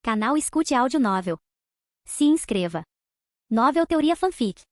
Canal Escute Áudio Novel. Se inscreva. Novel Teoria Fanfic.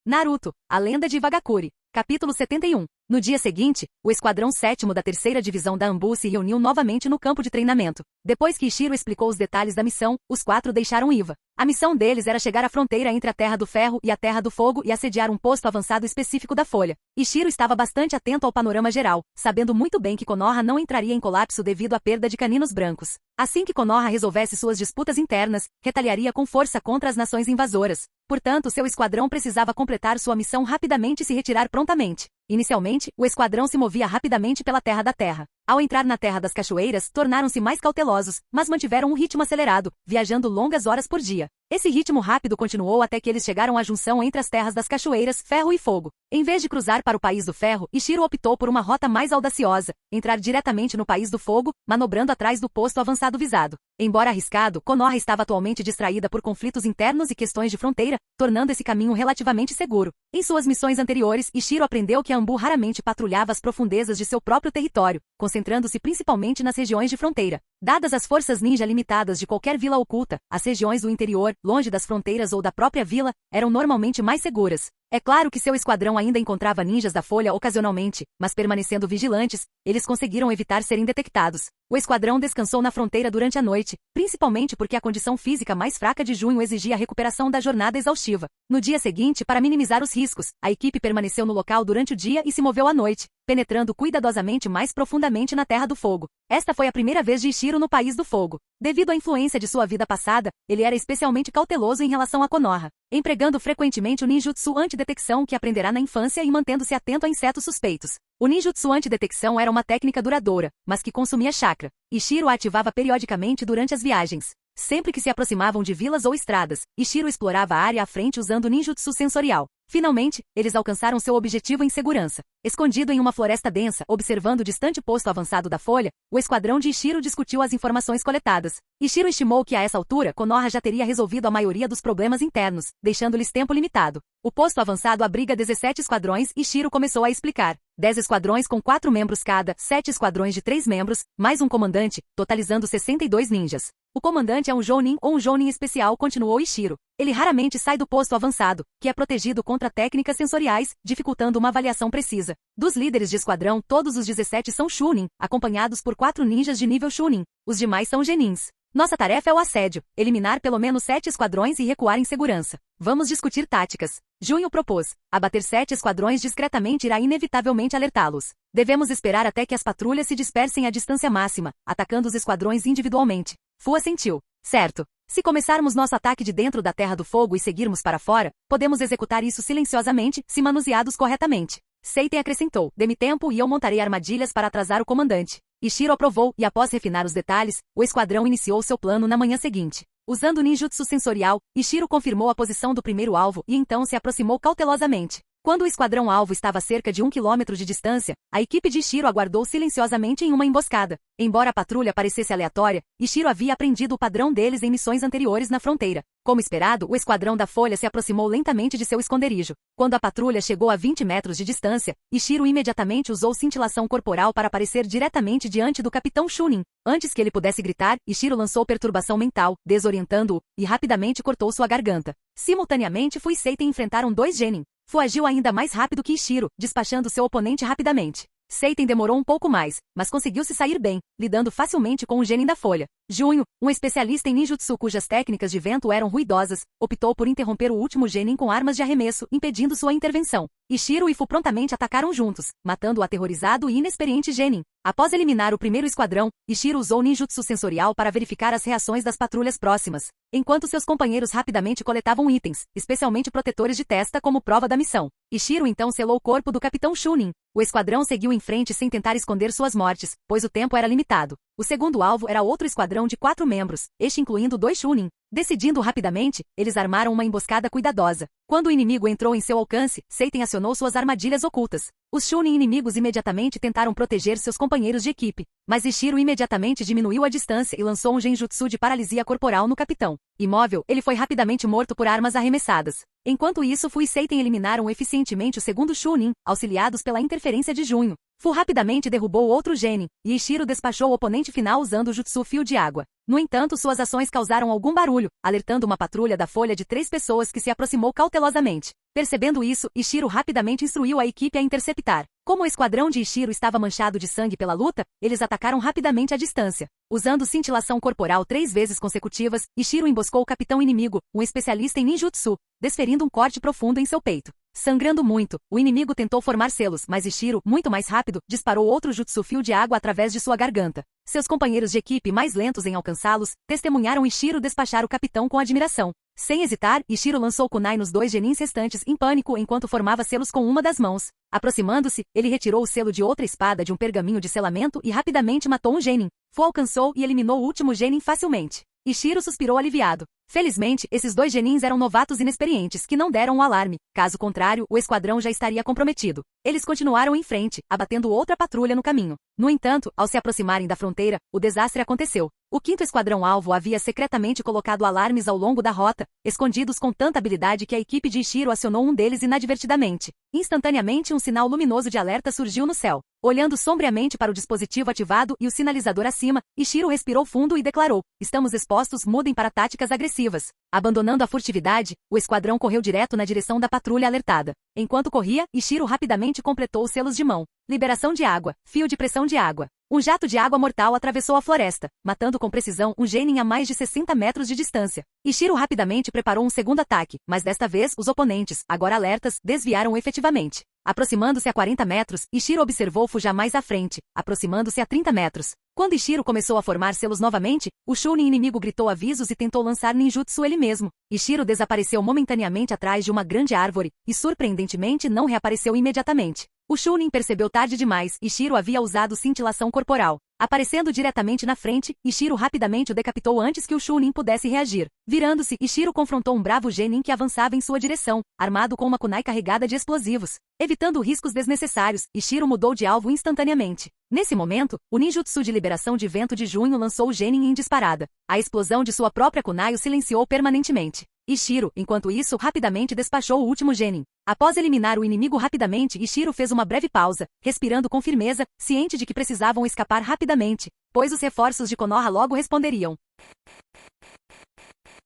Naruto, a lenda de Wagakure. Capítulo 71. No dia seguinte, o Esquadrão 7º da 3ª Divisão da Anbu se reuniu novamente no campo de treinamento. Depois que Ishiro explicou os detalhes da missão, os 4 deixaram Iva. A missão deles era chegar à fronteira entre a Terra do Ferro e a Terra do Fogo e assediar um posto avançado específico da Folha. Ishiro estava bastante atento ao panorama geral, sabendo muito bem que Konoha não entraria em colapso devido à perda de caninos brancos. Assim que Konoha resolvesse suas disputas internas, retaliaria com força contra as nações invasoras. Portanto, seu esquadrão precisava completar sua missão rapidamente e se retirar prontamente. Inicialmente, o esquadrão se movia rapidamente pela Terra da Terra. Ao entrar na Terra das Cachoeiras, tornaram-se mais cautelosos, mas mantiveram um ritmo acelerado, viajando longas horas por dia. Esse ritmo rápido continuou até que eles chegaram à junção entre as terras das Cachoeiras, Ferro e Fogo. Em vez de cruzar para o País do Ferro, Ishiro optou por uma rota mais audaciosa, entrar diretamente no País do Fogo, manobrando atrás do posto avançado visado. Embora arriscado, Konoha estava atualmente distraída por conflitos internos e questões de fronteira, tornando esse caminho relativamente seguro. Em suas missões anteriores, Ishiro aprendeu que a Anbu raramente patrulhava as profundezas de seu próprio território, concentrando-se principalmente nas regiões de fronteira. Dadas as forças ninja limitadas de qualquer vila oculta, as regiões do interior, longe das fronteiras ou da própria vila, eram normalmente mais seguras. É claro que seu esquadrão ainda encontrava ninjas da Folha ocasionalmente, mas permanecendo vigilantes, eles conseguiram evitar serem detectados. O esquadrão descansou na fronteira durante a noite, principalmente porque a condição física mais fraca de junho exigia a recuperação da jornada exaustiva. No dia seguinte, para minimizar os riscos, a equipe permaneceu no local durante o dia e se moveu à noite, penetrando cuidadosamente mais profundamente na Terra do Fogo. Esta foi a primeira vez de Ishiro no País do Fogo. Devido à influência de sua vida passada, ele era especialmente cauteloso em relação a Konoha, empregando frequentemente o ninjutsu antidetecção que aprenderá na infância e mantendo-se atento a insetos suspeitos. O ninjutsu antidetecção era uma técnica duradoura, mas que consumia chakra. Ishiro a ativava periodicamente durante as viagens. Sempre que se aproximavam de vilas ou estradas, Ishiro explorava a área à frente usando o ninjutsu sensorial. Finalmente, eles alcançaram seu objetivo em segurança. Escondido em uma floresta densa, observando o distante posto avançado da Folha, o esquadrão de Ishiro discutiu as informações coletadas. Ishiro estimou que a essa altura, Konoha já teria resolvido a maioria dos problemas internos, deixando-lhes tempo limitado. O posto avançado abriga 17 esquadrões e Ishiro começou a explicar. 10 esquadrões com 4 membros cada, 7 esquadrões de 3 membros, mais um comandante, totalizando 62 ninjas. O comandante é um Jounin ou um Jounin especial, continuou Ishiro. Ele raramente sai do posto avançado, que é protegido contra técnicas sensoriais, dificultando uma avaliação precisa. Dos líderes de esquadrão, todos os 17 são Chunin, acompanhados por 4 ninjas de nível Chunin. Os demais são Genins. Nossa tarefa é o assédio, eliminar pelo menos 7 esquadrões e recuar em segurança. Vamos discutir táticas. Junho propôs. Abater 7 esquadrões discretamente irá inevitavelmente alertá-los. Devemos esperar até que as patrulhas se dispersem à distância máxima, atacando os esquadrões individualmente. Fu assentiu. Certo. Se começarmos nosso ataque de dentro da Terra do Fogo e seguirmos para fora, podemos executar isso silenciosamente, se manuseados corretamente. Seiten acrescentou. Dê-me tempo e eu montarei armadilhas para atrasar o comandante. Ishiro aprovou, e após refinar os detalhes, o esquadrão iniciou seu plano na manhã seguinte. Usando o ninjutsu sensorial, Ishiro confirmou a posição do primeiro alvo e então se aproximou cautelosamente. Quando o esquadrão-alvo estava a cerca de 1 quilômetro de distância, a equipe de Ishiro aguardou silenciosamente em uma emboscada. Embora a patrulha parecesse aleatória, Ishiro havia aprendido o padrão deles em missões anteriores na fronteira. Como esperado, o esquadrão da Folha se aproximou lentamente de seu esconderijo. Quando a patrulha chegou a 20 metros de distância, Ishiro imediatamente usou cintilação corporal para aparecer diretamente diante do capitão Chunin. Antes que ele pudesse gritar, Ishiro lançou perturbação mental, desorientando-o, e rapidamente cortou sua garganta. Simultaneamente, Fu e Seiten enfrentaram 2 Genin. Fu agiu ainda mais rápido que Ishiro, despachando seu oponente rapidamente. Seiten demorou um pouco mais, mas conseguiu se sair bem, lidando facilmente com o Genin da Folha. Junho, um especialista em ninjutsu cujas técnicas de vento eram ruidosas, optou por interromper o último Genin com armas de arremesso, impedindo sua intervenção. Ishiro e Fu prontamente atacaram juntos, matando o aterrorizado e inexperiente Genin. Após eliminar o primeiro esquadrão, Ishiro usou ninjutsu sensorial para verificar as reações das patrulhas próximas, enquanto seus companheiros rapidamente coletavam itens, especialmente protetores de testa como prova da missão. Ishiro então selou o corpo do capitão Chunin. O esquadrão seguiu em frente sem tentar esconder suas mortes, pois o tempo era limitado. O segundo alvo era outro esquadrão de 4 membros, este incluindo 2 Chunin. Decidindo rapidamente, eles armaram uma emboscada cuidadosa. Quando o inimigo entrou em seu alcance, Seiten acionou suas armadilhas ocultas. Os Chunin inimigos imediatamente tentaram proteger seus companheiros de equipe, mas Ishiro imediatamente diminuiu a distância e lançou um genjutsu de paralisia corporal no capitão. Imóvel, ele foi rapidamente morto por armas arremessadas. Enquanto isso, Fu e Seiten eliminaram eficientemente o segundo Chunin, auxiliados pela interferência de Junho. Fu rapidamente derrubou outro Genin, e Ishiro despachou o oponente final usando o Jutsu Fio de Água. No entanto, suas ações causaram algum barulho, alertando uma patrulha da Folha de 3 pessoas que se aproximou cautelosamente. Percebendo isso, Ishiro rapidamente instruiu a equipe a interceptar. Como o esquadrão de Ishiro estava manchado de sangue pela luta, eles atacaram rapidamente à distância. Usando cintilação corporal 3 vezes consecutivas, Ishiro emboscou o capitão inimigo, um especialista em ninjutsu, desferindo um corte profundo em seu peito. Sangrando muito, o inimigo tentou formar selos, mas Ishiro, muito mais rápido, disparou outro jutsu Fio de Água através de sua garganta. Seus companheiros de equipe, mais lentos em alcançá-los, testemunharam Ishiro despachar o capitão com admiração. Sem hesitar, Ishiro lançou kunai nos 2 genins restantes em pânico enquanto formava selos com uma das mãos. Aproximando-se, ele retirou o selo de outra espada de um pergaminho de selamento e rapidamente matou um genin. Fu alcançou e eliminou o último genin facilmente. Ishiro suspirou aliviado. Felizmente, esses 2 genins eram novatos inexperientes que não deram o alarme. Caso contrário, o esquadrão já estaria comprometido. Eles continuaram em frente, abatendo outra patrulha no caminho. No entanto, ao se aproximarem da fronteira, o desastre aconteceu. O 5º esquadrão-alvo havia secretamente colocado alarmes ao longo da rota, escondidos com tanta habilidade que a equipe de Ishiro acionou um deles inadvertidamente. Instantaneamente, um sinal luminoso de alerta surgiu no céu. Olhando sombriamente para o dispositivo ativado e o sinalizador acima, Ishiro respirou fundo e declarou: "Estamos expostos, mudem para táticas agressivas." Abandonando a furtividade, o esquadrão correu direto na direção da patrulha alertada. Enquanto corria, Ishiro rapidamente completou os selos de mão. Liberação de água, fio de pressão de água. Um jato de água mortal atravessou a floresta, matando com precisão um genin a mais de 60 metros de distância. Ishiro rapidamente preparou um segundo ataque, mas desta vez os oponentes, agora alertas, desviaram efetivamente. Aproximando-se a 40 metros, Ishiro observou Fu já mais à frente, aproximando-se a 30 metros. Quando Ishiro começou a formar selos novamente, o Chunin inimigo gritou avisos e tentou lançar ninjutsu ele mesmo. Ishiro desapareceu momentaneamente atrás de uma grande árvore, e surpreendentemente não reapareceu imediatamente. O Chunin percebeu tarde demais, Ishiro havia usado cintilação corporal. Aparecendo diretamente na frente, Ishiro rapidamente o decapitou antes que o Chunin pudesse reagir. Virando-se, Ishiro confrontou um bravo genin que avançava em sua direção, armado com uma kunai carregada de explosivos. Evitando riscos desnecessários, Ishiro mudou de alvo instantaneamente. Nesse momento, o ninjutsu de liberação de vento de junho lançou o genin em disparada. A explosão de sua própria kunai o silenciou permanentemente. Ishiro, enquanto isso, rapidamente despachou o último genin. Após eliminar o inimigo rapidamente, Ishiro fez uma breve pausa, respirando com firmeza, ciente de que precisavam escapar rapidamente, pois os reforços de Konoha logo responderiam.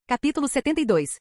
Capítulo 72.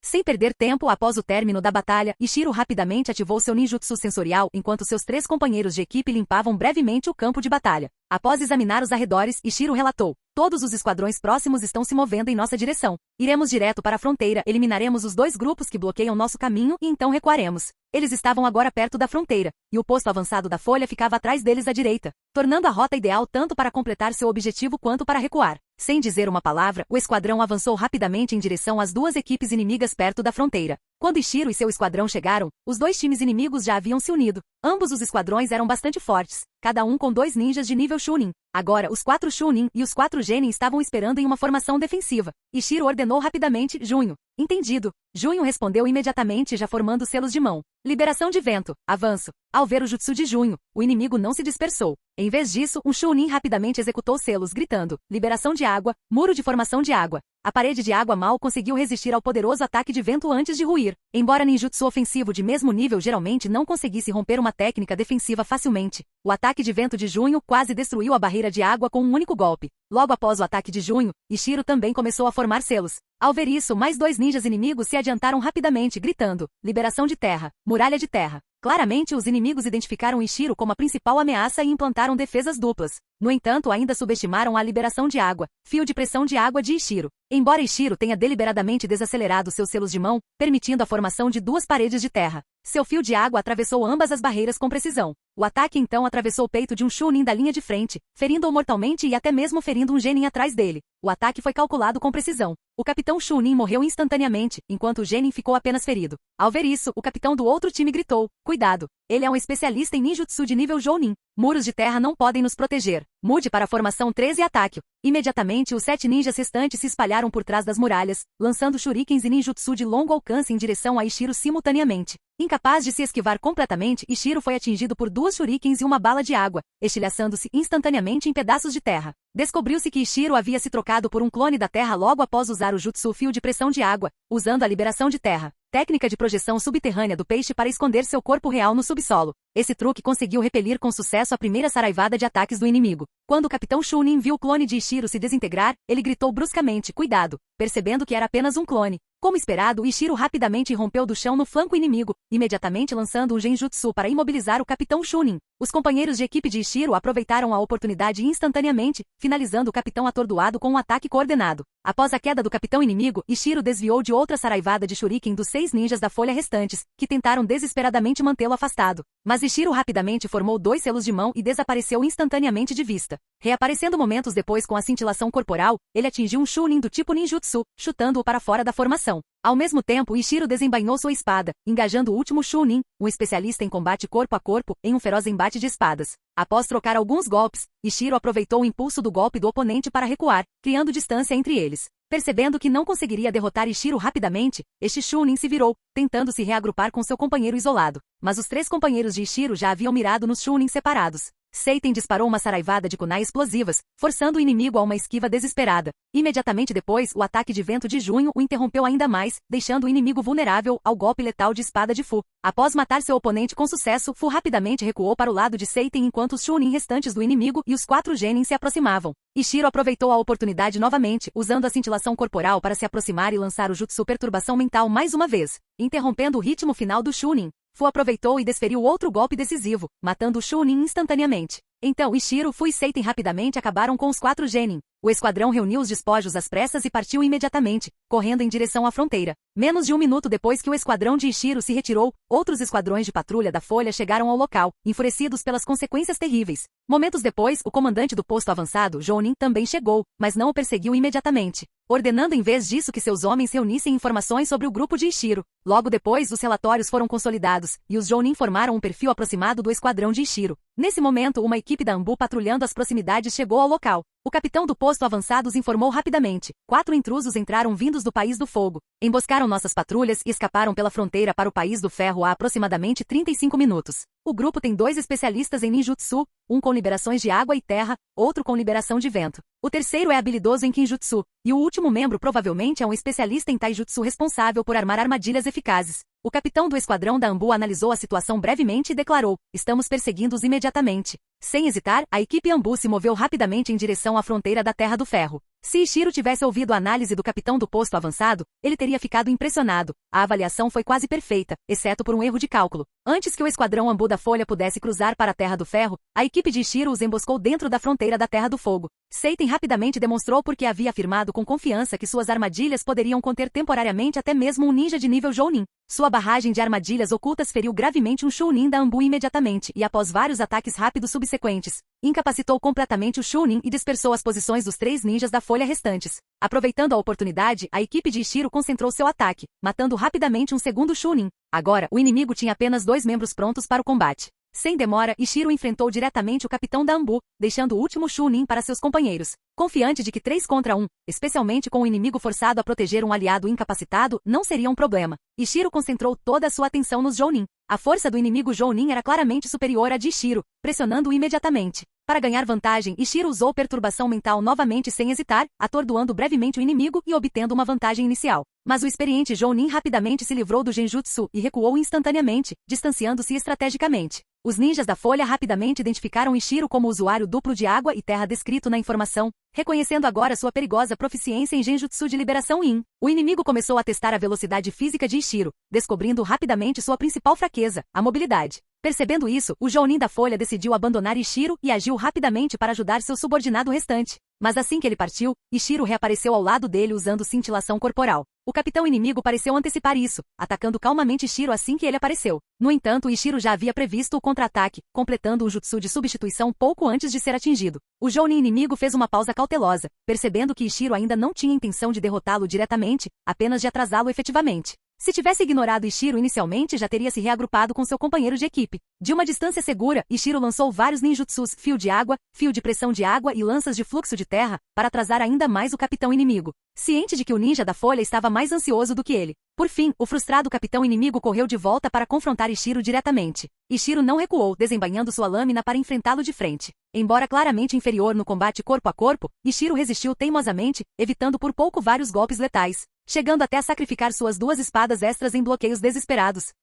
Sem perder tempo após o término da batalha, Ishiro rapidamente ativou seu ninjutsu sensorial enquanto seus 3 companheiros de equipe limpavam brevemente o campo de batalha. Após examinar os arredores, Ishiro relatou: "Todos os esquadrões próximos estão se movendo em nossa direção. Iremos direto para a fronteira, eliminaremos os 2 grupos que bloqueiam nosso caminho e então recuaremos." Eles estavam agora perto da fronteira, e o posto avançado da Folha ficava atrás deles à direita, tornando a rota ideal tanto para completar seu objetivo quanto para recuar. Sem dizer uma palavra, o esquadrão avançou rapidamente em direção às 2 equipes inimigas perto da fronteira. Quando Ishiro e seu esquadrão chegaram, os 2 times inimigos já haviam se unido. Ambos os esquadrões eram bastante fortes, cada um com 2 ninjas de nível Chunin. Agora, os 4 Chunin e os 4 Genin estavam esperando em uma formação defensiva. Ishiro ordenou rapidamente: "Junho." "Entendido." Junho respondeu imediatamente, já formando selos de mão. Liberação de vento. Avanço. Ao ver o jutsu de Junho, o inimigo não se dispersou. Em vez disso, um Chunin rapidamente executou selos, gritando: "Liberação de água, muro de formação de água." A parede de água mal conseguiu resistir ao poderoso ataque de vento antes de ruir. Embora ninjutsu ofensivo de mesmo nível geralmente não conseguisse romper uma técnica defensiva facilmente, o ataque de vento de Junho quase destruiu a barreira de água com um único golpe. Logo após o ataque de Junho, Ishiro também começou a formar selos. Ao ver isso, mais 2 ninjas inimigos se adiantaram rapidamente, gritando: "Liberação de terra, muralha de terra." Claramente, os inimigos identificaram Ishiro como a principal ameaça e implantaram defesas duplas. No entanto, ainda subestimaram a liberação de água, fio de pressão de água de Ishiro. Embora Ishiro tenha deliberadamente desacelerado seus selos de mão, permitindo a formação de 2 paredes de terra, seu fio de água atravessou ambas as barreiras com precisão. O ataque então atravessou o peito de um Chunin da linha de frente, ferindo-o mortalmente e até mesmo ferindo um Genin atrás dele. O ataque foi calculado com precisão. O capitão Chunin morreu instantaneamente, enquanto o Genin ficou apenas ferido. Ao ver isso, o capitão do outro time gritou: "Cuidado! Ele é um especialista em ninjutsu de nível Jounin. Muros de terra não podem nos proteger. Mude para a formação 13 e ataque." Imediatamente, os 7 ninjas restantes se espalharam por trás das muralhas, lançando shurikens e ninjutsu de longo alcance em direção a Ishiro simultaneamente. Incapaz de se esquivar completamente, Ishiro foi atingido por 2 shurikens e uma bala de água, estilhaçando-se instantaneamente em pedaços de terra. Descobriu-se que Ishiro havia se trocado por um clone da Terra logo após usar o jutsu fio de pressão de água, usando a liberação de terra, técnica de projeção subterrânea do peixe para esconder seu corpo real no subsolo. Esse truque conseguiu repelir com sucesso a primeira saraivada de ataques do inimigo. Quando o Capitão Chunin viu o clone de Ishiro se desintegrar, ele gritou bruscamente, cuidado, percebendo que era apenas um clone. Como esperado, Ishiro rapidamente irrompeu do chão no flanco inimigo, imediatamente lançando um genjutsu para imobilizar o Capitão Chunin. Os companheiros de equipe de Ishiro aproveitaram a oportunidade instantaneamente, finalizando o capitão atordoado com um ataque coordenado. Após a queda do capitão inimigo, Ishiro desviou de outra saraivada de shuriken dos 6 ninjas da folha restantes, que tentaram desesperadamente mantê-lo afastado. Mas Ishiro rapidamente formou 2 selos de mão e desapareceu instantaneamente de vista. Reaparecendo momentos depois com a cintilação corporal, ele atingiu um Chunin do tipo ninjutsu, chutando-o para fora da formação. Ao mesmo tempo, Ishiro desembainhou sua espada, engajando o último Chunin, um especialista em combate corpo a corpo, em um feroz embate de espadas. Após trocar alguns golpes, Ishiro aproveitou o impulso do golpe do oponente para recuar, criando distância entre eles. Percebendo que não conseguiria derrotar Ishiro rapidamente, este Chunin se virou, tentando se reagrupar com seu companheiro isolado. Mas os 3 companheiros de Ishiro já haviam mirado nos Chunins separados. Seiten disparou uma saraivada de kunai explosivas, forçando o inimigo a uma esquiva desesperada. Imediatamente depois, o ataque de vento de junho o interrompeu ainda mais, deixando o inimigo vulnerável ao golpe letal de espada de Fu. Após matar seu oponente com sucesso, Fu rapidamente recuou para o lado de Seiten enquanto os Chunin restantes do inimigo e os 4 genin se aproximavam. Ishiro aproveitou a oportunidade novamente, usando a cintilação corporal para se aproximar e lançar o jutsu perturbação mental mais uma vez, interrompendo o ritmo final do Chunin. Fu aproveitou e desferiu outro golpe decisivo, matando o Chunin instantaneamente. Então Ishiro, Fu e Seiten rapidamente acabaram com os 4 genin. O esquadrão reuniu os despojos às pressas e partiu imediatamente, correndo em direção à fronteira. Menos de 1 minuto depois que o esquadrão de Ishiro se retirou, outros esquadrões de patrulha da Folha chegaram ao local, enfurecidos pelas consequências terríveis. Momentos depois, o comandante do posto avançado, Jounin, também chegou, mas não o perseguiu imediatamente, ordenando em vez disso que seus homens reunissem informações sobre o grupo de Ishiro. Logo depois, os relatórios foram consolidados, e os Jounin formaram um perfil aproximado do esquadrão de Ishiro. Nesse momento, uma equipe da Anbu patrulhando as proximidades chegou ao local. O capitão do posto avançados informou rapidamente. 4 intrusos entraram vindos do País do Fogo. Emboscaram nossas patrulhas e escaparam pela fronteira para o País do Ferro há aproximadamente 35 minutos. O grupo tem 2 especialistas em ninjutsu, um com liberações de água e terra, outro com liberação de vento. O terceiro é habilidoso em kinjutsu, e o último membro provavelmente é um especialista em taijutsu responsável por armar armadilhas eficazes. O capitão do esquadrão da Anbu analisou a situação brevemente e declarou: estamos perseguindo-os imediatamente. Sem hesitar, a equipe Anbu se moveu rapidamente em direção à fronteira da Terra do Ferro. Se Ishiro tivesse ouvido a análise do capitão do posto avançado, ele teria ficado impressionado. A avaliação foi quase perfeita, exceto por um erro de cálculo. Antes que o esquadrão Anbu da Folha pudesse cruzar para a Terra do Ferro, a equipe de Ishiro os emboscou dentro da fronteira da Terra do Fogo. Seiten rapidamente demonstrou porque havia afirmado com confiança que suas armadilhas poderiam conter temporariamente até mesmo um ninja de nível Jounin. Sua barragem de armadilhas ocultas feriu gravemente um Chunin da Anbu imediatamente e após vários ataques rápidos subsequentes, incapacitou completamente o Chunin e dispersou as posições dos 3 ninjas da Folha restantes. Aproveitando a oportunidade, a equipe de Ishiro concentrou seu ataque, matando rapidamente um segundo Chunin. Agora, o inimigo tinha apenas 2 membros prontos para o combate. Sem demora, Ishiro enfrentou diretamente o capitão da Anbu, deixando o último Chunin para seus companheiros. Confiante de que 3 contra 1, especialmente com o inimigo forçado a proteger um aliado incapacitado, não seria um problema. Ishiro concentrou toda a sua atenção nos Jounin. A força do inimigo Jounin era claramente superior à de Ishiro, pressionando-o imediatamente. Para ganhar vantagem, Ishiro usou perturbação mental novamente sem hesitar, atordoando brevemente o inimigo e obtendo uma vantagem inicial. Mas o experiente Jounin rapidamente se livrou do genjutsu e recuou instantaneamente, distanciando-se estrategicamente. Os ninjas da Folha rapidamente identificaram Ishiro como usuário duplo de água e terra descrito na informação, reconhecendo agora sua perigosa proficiência em genjutsu de liberação Yin. O inimigo começou a testar a velocidade física de Ishiro, descobrindo rapidamente sua principal fraqueza, a mobilidade. Percebendo isso, o Jounin da Folha decidiu abandonar Ishiro e agiu rapidamente para ajudar seu subordinado restante. Mas assim que ele partiu, Ishiro reapareceu ao lado dele usando cintilação corporal. O capitão inimigo pareceu antecipar isso, atacando calmamente Ishiro assim que ele apareceu. No entanto, Ishiro já havia previsto o contra-ataque, completando um jutsu de substituição pouco antes de ser atingido. O Jounin inimigo fez uma pausa cautelosa, percebendo que Ishiro ainda não tinha intenção de derrotá-lo diretamente, apenas de atrasá-lo efetivamente. Se tivesse ignorado Ishiro inicialmente, já teria se reagrupado com seu companheiro de equipe. De uma distância segura, Ishiro lançou vários ninjutsus, fio de água, fio de pressão de água e lanças de fluxo de terra, para atrasar ainda mais o capitão inimigo. Ciente de que o ninja da folha estava mais ansioso do que ele. Por fim, o frustrado capitão inimigo correu de volta para confrontar Ishiro diretamente. Ishiro não recuou, desembainhando sua lâmina para enfrentá-lo de frente. Embora claramente inferior no combate corpo a corpo, Ishiro resistiu teimosamente, evitando por pouco vários golpes letais, chegando até a sacrificar suas 2 espadas extras em bloqueios desesperados.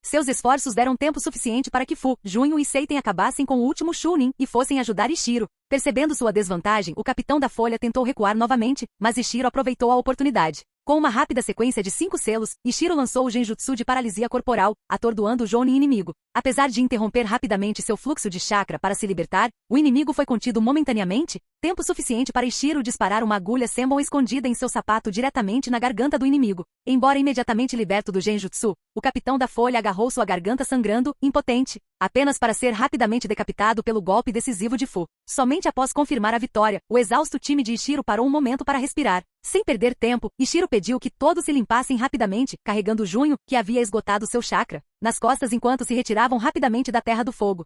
Seus esforços deram tempo suficiente para que Fu, Junho e Seiten acabassem com o último Chunin e fossem ajudar Ishiro. Percebendo sua desvantagem, o capitão da folha tentou recuar novamente, mas Ishiro aproveitou a oportunidade. Com uma rápida sequência de 5 selos, Ishiro lançou o genjutsu de paralisia corporal, atordoando o Jounin inimigo. Apesar de interromper rapidamente seu fluxo de chakra para se libertar, o inimigo foi contido momentaneamente, tempo suficiente para Ishiro disparar uma agulha Senbon escondida em seu sapato diretamente na garganta do inimigo. Embora imediatamente liberto do genjutsu, o capitão da folha agarrou sua garganta sangrando, impotente, apenas para ser rapidamente decapitado pelo golpe decisivo de Fu. Somente após confirmar a vitória, o exausto time de Ishiro parou um momento para respirar. Sem perder tempo, Ishiro pediu que todos se limpassem rapidamente, carregando Junho, que havia esgotado seu chakra, nas costas enquanto se retiravam rapidamente da Terra do Fogo.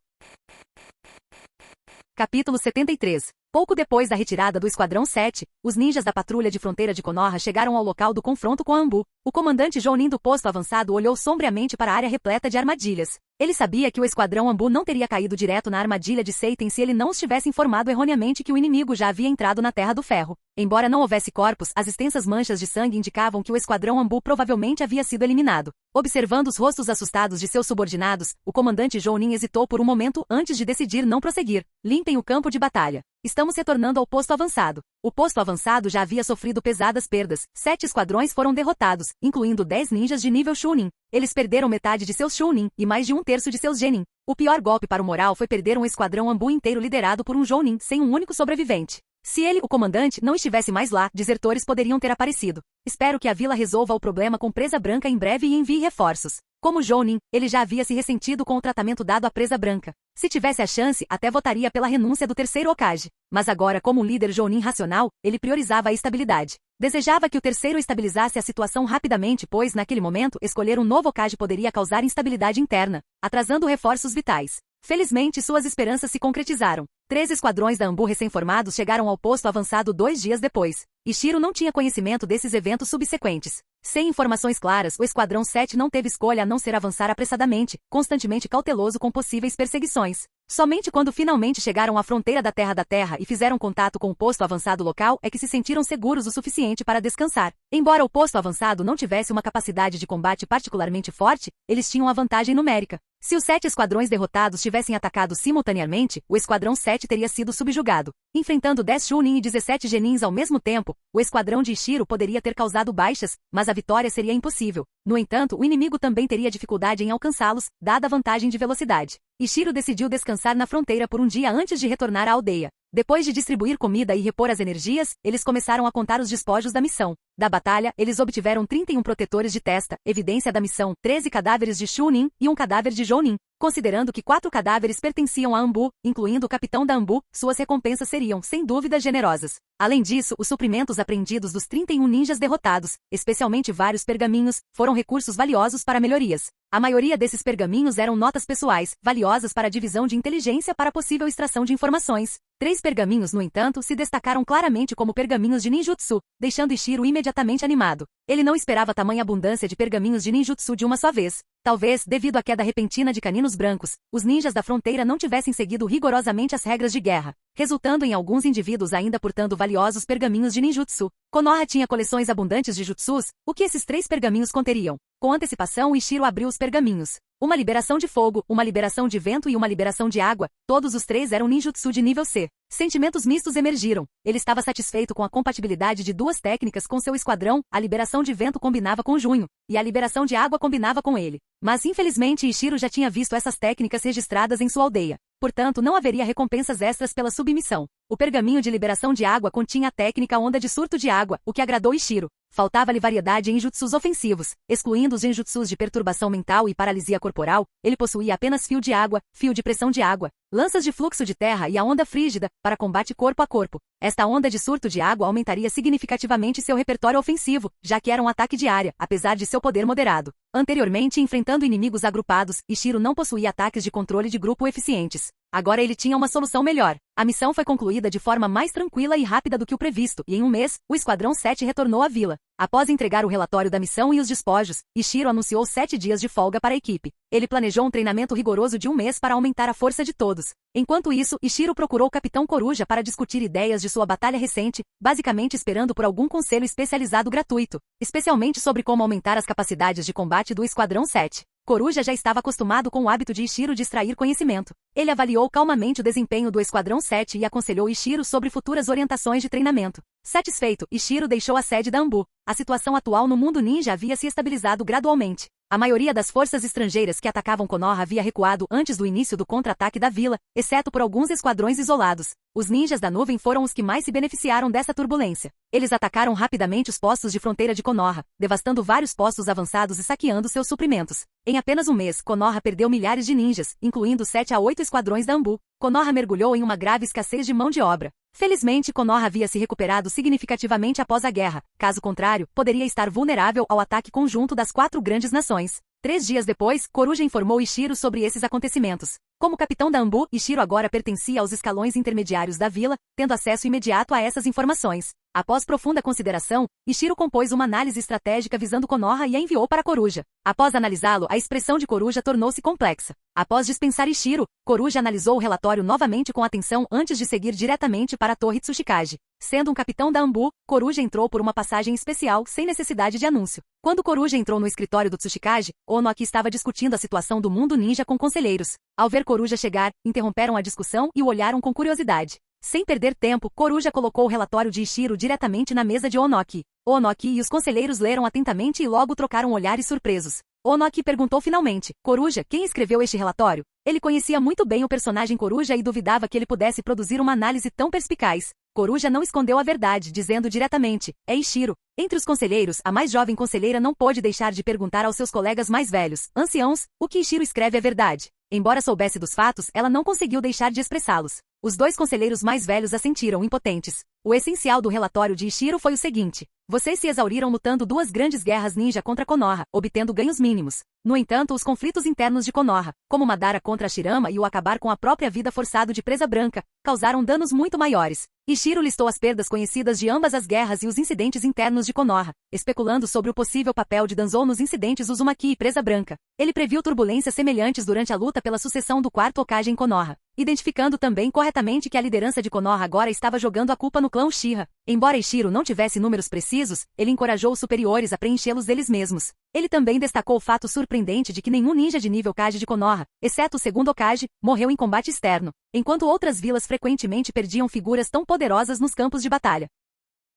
Capítulo 73. Pouco depois da retirada do Esquadrão 7, os ninjas da patrulha de fronteira de Konoha chegaram ao local do confronto com Anbu. O comandante Jounin do posto avançado olhou sombriamente para a área repleta de armadilhas. Ele sabia que o esquadrão Anbu não teria caído direto na armadilha de Seiten se ele não os tivesse informado erroneamente que o inimigo já havia entrado na Terra do Ferro. Embora não houvesse corpos, as extensas manchas de sangue indicavam que o esquadrão Anbu provavelmente havia sido eliminado. Observando os rostos assustados de seus subordinados, o comandante Jounin hesitou por um momento antes de decidir não prosseguir. Limpem o campo de batalha. Estamos retornando ao posto avançado. O posto avançado já havia sofrido pesadas perdas. 7 esquadrões foram derrotados, incluindo 10 ninjas de nível Chunin. Eles perderam metade de seus Chunin e mais de 1/3 de seus Genin. O pior golpe para o moral foi perder um esquadrão Anbu inteiro liderado por um Jounin sem um único sobrevivente. Se ele, o comandante, não estivesse mais lá, desertores poderiam ter aparecido. Espero que a vila resolva o problema com Presa Branca em breve e envie reforços. Como Jounin, ele já havia se ressentido com o tratamento dado à Presa Branca. Se tivesse a chance, até votaria pela renúncia do terceiro Hokage. Mas agora, como um líder Jounin racional, ele priorizava a estabilidade. Desejava que o terceiro estabilizasse a situação rapidamente, pois, naquele momento, escolher um novo Hokage poderia causar instabilidade interna, atrasando reforços vitais. Felizmente, suas esperanças se concretizaram. 3 esquadrões da Anbu recém-formados chegaram ao posto avançado 2 dias depois. Ishiro não tinha conhecimento desses eventos subsequentes. Sem informações claras, o Esquadrão 7 não teve escolha a não ser avançar apressadamente, constantemente cauteloso com possíveis perseguições. Somente quando finalmente chegaram à fronteira da Terra e fizeram contato com o posto avançado local é que se sentiram seguros o suficiente para descansar. Embora o posto avançado não tivesse uma capacidade de combate particularmente forte, eles tinham a vantagem numérica. Se os 7 esquadrões derrotados tivessem atacado simultaneamente, o Esquadrão 7 teria sido subjugado. Enfrentando 10 Chunin e 17 Genins ao mesmo tempo, o esquadrão de Ishiro poderia ter causado baixas, mas a vitória seria impossível. No entanto, o inimigo também teria dificuldade em alcançá-los, dada a vantagem de velocidade. Ishiro decidiu descansar na fronteira por um dia antes de retornar à aldeia. Depois de distribuir comida e repor as energias, eles começaram a contar os despojos da missão. Da batalha, eles obtiveram 31 protetores de testa, evidência da missão, 13 cadáveres de Chunin e um cadáver de Jounin. Considerando que 4 cadáveres pertenciam a Anbu, incluindo o capitão da Anbu, suas recompensas seriam, sem dúvida, generosas. Além disso, os suprimentos apreendidos dos 31 ninjas derrotados, especialmente vários pergaminhos, foram recursos valiosos para melhorias. A maioria desses pergaminhos eram notas pessoais, valiosas para a divisão de inteligência para possível extração de informações. 3 pergaminhos, no entanto, se destacaram claramente como pergaminhos de ninjutsu, deixando Ishiro imediatamente animado. Ele não esperava tamanha abundância de pergaminhos de ninjutsu de uma só vez. Talvez, devido à queda repentina de caninos brancos, os ninjas da fronteira não tivessem seguido rigorosamente as regras de guerra, resultando em alguns indivíduos ainda portando valiosos pergaminhos de ninjutsu. Konoha tinha coleções abundantes de jutsus, o que esses 3 pergaminhos conteriam. Com antecipação, Ishiro abriu os pergaminhos. Uma liberação de fogo, uma liberação de vento e uma liberação de água, todos os 3 eram ninjutsu de nível C. Sentimentos mistos emergiram. Ele estava satisfeito com a compatibilidade de 2 técnicas com seu esquadrão, a liberação de vento combinava com Junho, e a liberação de água combinava com ele. Mas infelizmente Ishiro já tinha visto essas técnicas registradas em sua aldeia. Portanto, não haveria recompensas extras pela submissão. O pergaminho de liberação de água continha a técnica onda de surto de água, o que agradou Ishiro. Faltava-lhe variedade em jutsus ofensivos, excluindo os genjutsus de perturbação mental e paralisia corporal, ele possuía apenas fio de água, fio de pressão de água, lanças de fluxo de terra e a onda frígida, para combate corpo a corpo. Esta onda de surto de água aumentaria significativamente seu repertório ofensivo, já que era um ataque de área, apesar de seu poder moderado. Anteriormente, enfrentando inimigos agrupados, Ishiro não possuía ataques de controle de grupo eficientes. Agora ele tinha uma solução melhor. A missão foi concluída de forma mais tranquila e rápida do que o previsto, e em um mês, o Esquadrão 7 retornou à vila. Após entregar o relatório da missão e os despojos, Ishiro anunciou 7 dias de folga para a equipe. Ele planejou um treinamento rigoroso de um mês para aumentar a força de todos. Enquanto isso, Ishiro procurou o Capitão Coruja para discutir ideias de sua batalha recente, basicamente esperando por algum conselho especializado gratuito, especialmente sobre como aumentar as capacidades de combate do Esquadrão 7. Coruja já estava acostumado com o hábito de Ishiro de extrair conhecimento. Ele avaliou calmamente o desempenho do Esquadrão 7 e aconselhou Ishiro sobre futuras orientações de treinamento. Satisfeito, Ishiro deixou a sede da Anbu. A situação atual no mundo ninja havia se estabilizado gradualmente. A maioria das forças estrangeiras que atacavam Konoha havia recuado antes do início do contra-ataque da vila, exceto por alguns esquadrões isolados. Os ninjas da nuvem foram os que mais se beneficiaram dessa turbulência. Eles atacaram rapidamente os postos de fronteira de Konoha, devastando vários postos avançados e saqueando seus suprimentos. Em apenas um mês, Konoha perdeu milhares de ninjas, incluindo 7 a 8 esquadrões da Anbu. Konoha mergulhou em uma grave escassez de mão de obra. Felizmente, Konoha havia se recuperado significativamente após a guerra. Caso contrário, poderia estar vulnerável ao ataque conjunto das 4 grandes nações. 3 dias depois, Coruja informou Ishiro sobre esses acontecimentos. Como capitão da Anbu, Ishiro agora pertencia aos escalões intermediários da vila, tendo acesso imediato a essas informações. Após profunda consideração, Ishiro compôs uma análise estratégica visando Konoha e a enviou para Coruja. Após analisá-lo, a expressão de Coruja tornou-se complexa. Após dispensar Ishiro, Coruja analisou o relatório novamente com atenção antes de seguir diretamente para a Torre Tsuchikage. Sendo um capitão da Anbu, Coruja entrou por uma passagem especial, sem necessidade de anúncio. Quando Coruja entrou no escritório do Tsuchikage, Onoki estava discutindo a situação do mundo ninja com conselheiros. Ao ver Coruja chegar, interromperam a discussão e o olharam com curiosidade. Sem perder tempo, Coruja colocou o relatório de Ishiro diretamente na mesa de Onoki. Onoki e os conselheiros leram atentamente e logo trocaram olhares surpresos. Onoki perguntou finalmente, Coruja, quem escreveu este relatório? Ele conhecia muito bem o personagem Coruja e duvidava que ele pudesse produzir uma análise tão perspicaz. Coruja não escondeu a verdade, dizendo diretamente, é Ishiro. Entre os conselheiros, a mais jovem conselheira não pôde deixar de perguntar aos seus colegas mais velhos, anciãos, o que Ishiro escreve é verdade. Embora soubesse dos fatos, ela não conseguiu deixar de expressá-los. Os 2 conselheiros mais velhos assentiram impotentes. O essencial do relatório de Ishiro foi o seguinte. Vocês se exauriram lutando 2 grandes guerras ninja contra Konoha, obtendo ganhos mínimos. No entanto, os conflitos internos de Konoha, como Madara contra Shirama e o acabar com a própria vida forçado de Presa Branca, causaram danos muito maiores. Ishiro listou as perdas conhecidas de ambas as guerras e os incidentes internos de Konoha, especulando sobre o possível papel de Danzou nos incidentes Uzumaki e Presa Branca. Ele previu turbulências semelhantes durante a luta pela sucessão do 4º Hokage em Konoha, identificando também corretamente que a liderança de Konoha agora estava jogando a culpa no clã Uchiha. Embora Ishiro não tivesse números precisos, ele encorajou os superiores a preenchê-los eles mesmos. Ele também destacou o fato surpreendente de que nenhum ninja de nível Kage de Konoha, exceto o 2º Hokage, morreu em combate externo, enquanto outras vilas frequentemente perdiam figuras tão poderosas nos campos de batalha.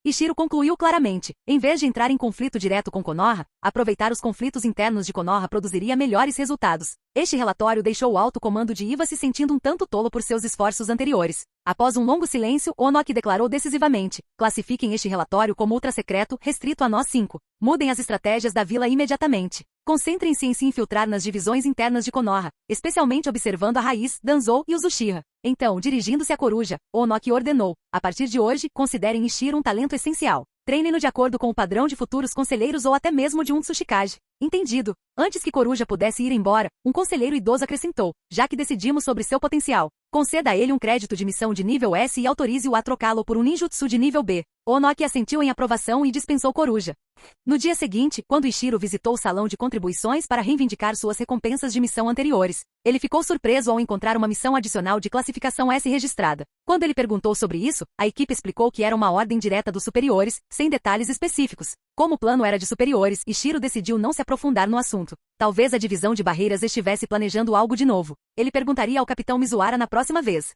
Ishiro concluiu claramente, em vez de entrar em conflito direto com Konoha, aproveitar os conflitos internos de Konoha produziria melhores resultados. Este relatório deixou o alto comando de Iva se sentindo um tanto tolo por seus esforços anteriores. Após um longo silêncio, Onoki declarou decisivamente, classifiquem este relatório como ultra-secreto, restrito a nós 5. Mudem as estratégias da vila imediatamente. Concentrem-se em se infiltrar nas divisões internas de Konoha, especialmente observando a Raiz, Danzou e os Uchiha. Então, dirigindo-se a Coruja, Onoki ordenou, a partir de hoje, considerem Ishiro um talento essencial. Treinem-no de acordo com o padrão de futuros conselheiros ou até mesmo de um Tsuchikage. Entendido. Antes que Coruja pudesse ir embora, um conselheiro idoso acrescentou, já que decidimos sobre seu potencial, conceda a ele um crédito de missão de nível S e autorize-o a trocá-lo por um ninjutsu de nível B. Onoki assentiu em aprovação e dispensou Coruja. No dia seguinte, quando Ishiro visitou o salão de contribuições para reivindicar suas recompensas de missão anteriores, ele ficou surpreso ao encontrar uma missão adicional de classificação S registrada. Quando ele perguntou sobre isso, a equipe explicou que era uma ordem direta dos superiores, sem detalhes específicos. Como o plano era de superiores, Ishiro decidiu não se aprofundar no assunto. Talvez a divisão de barreiras estivesse planejando algo de novo. Ele perguntaria ao capitão Mizuhara na próxima vez.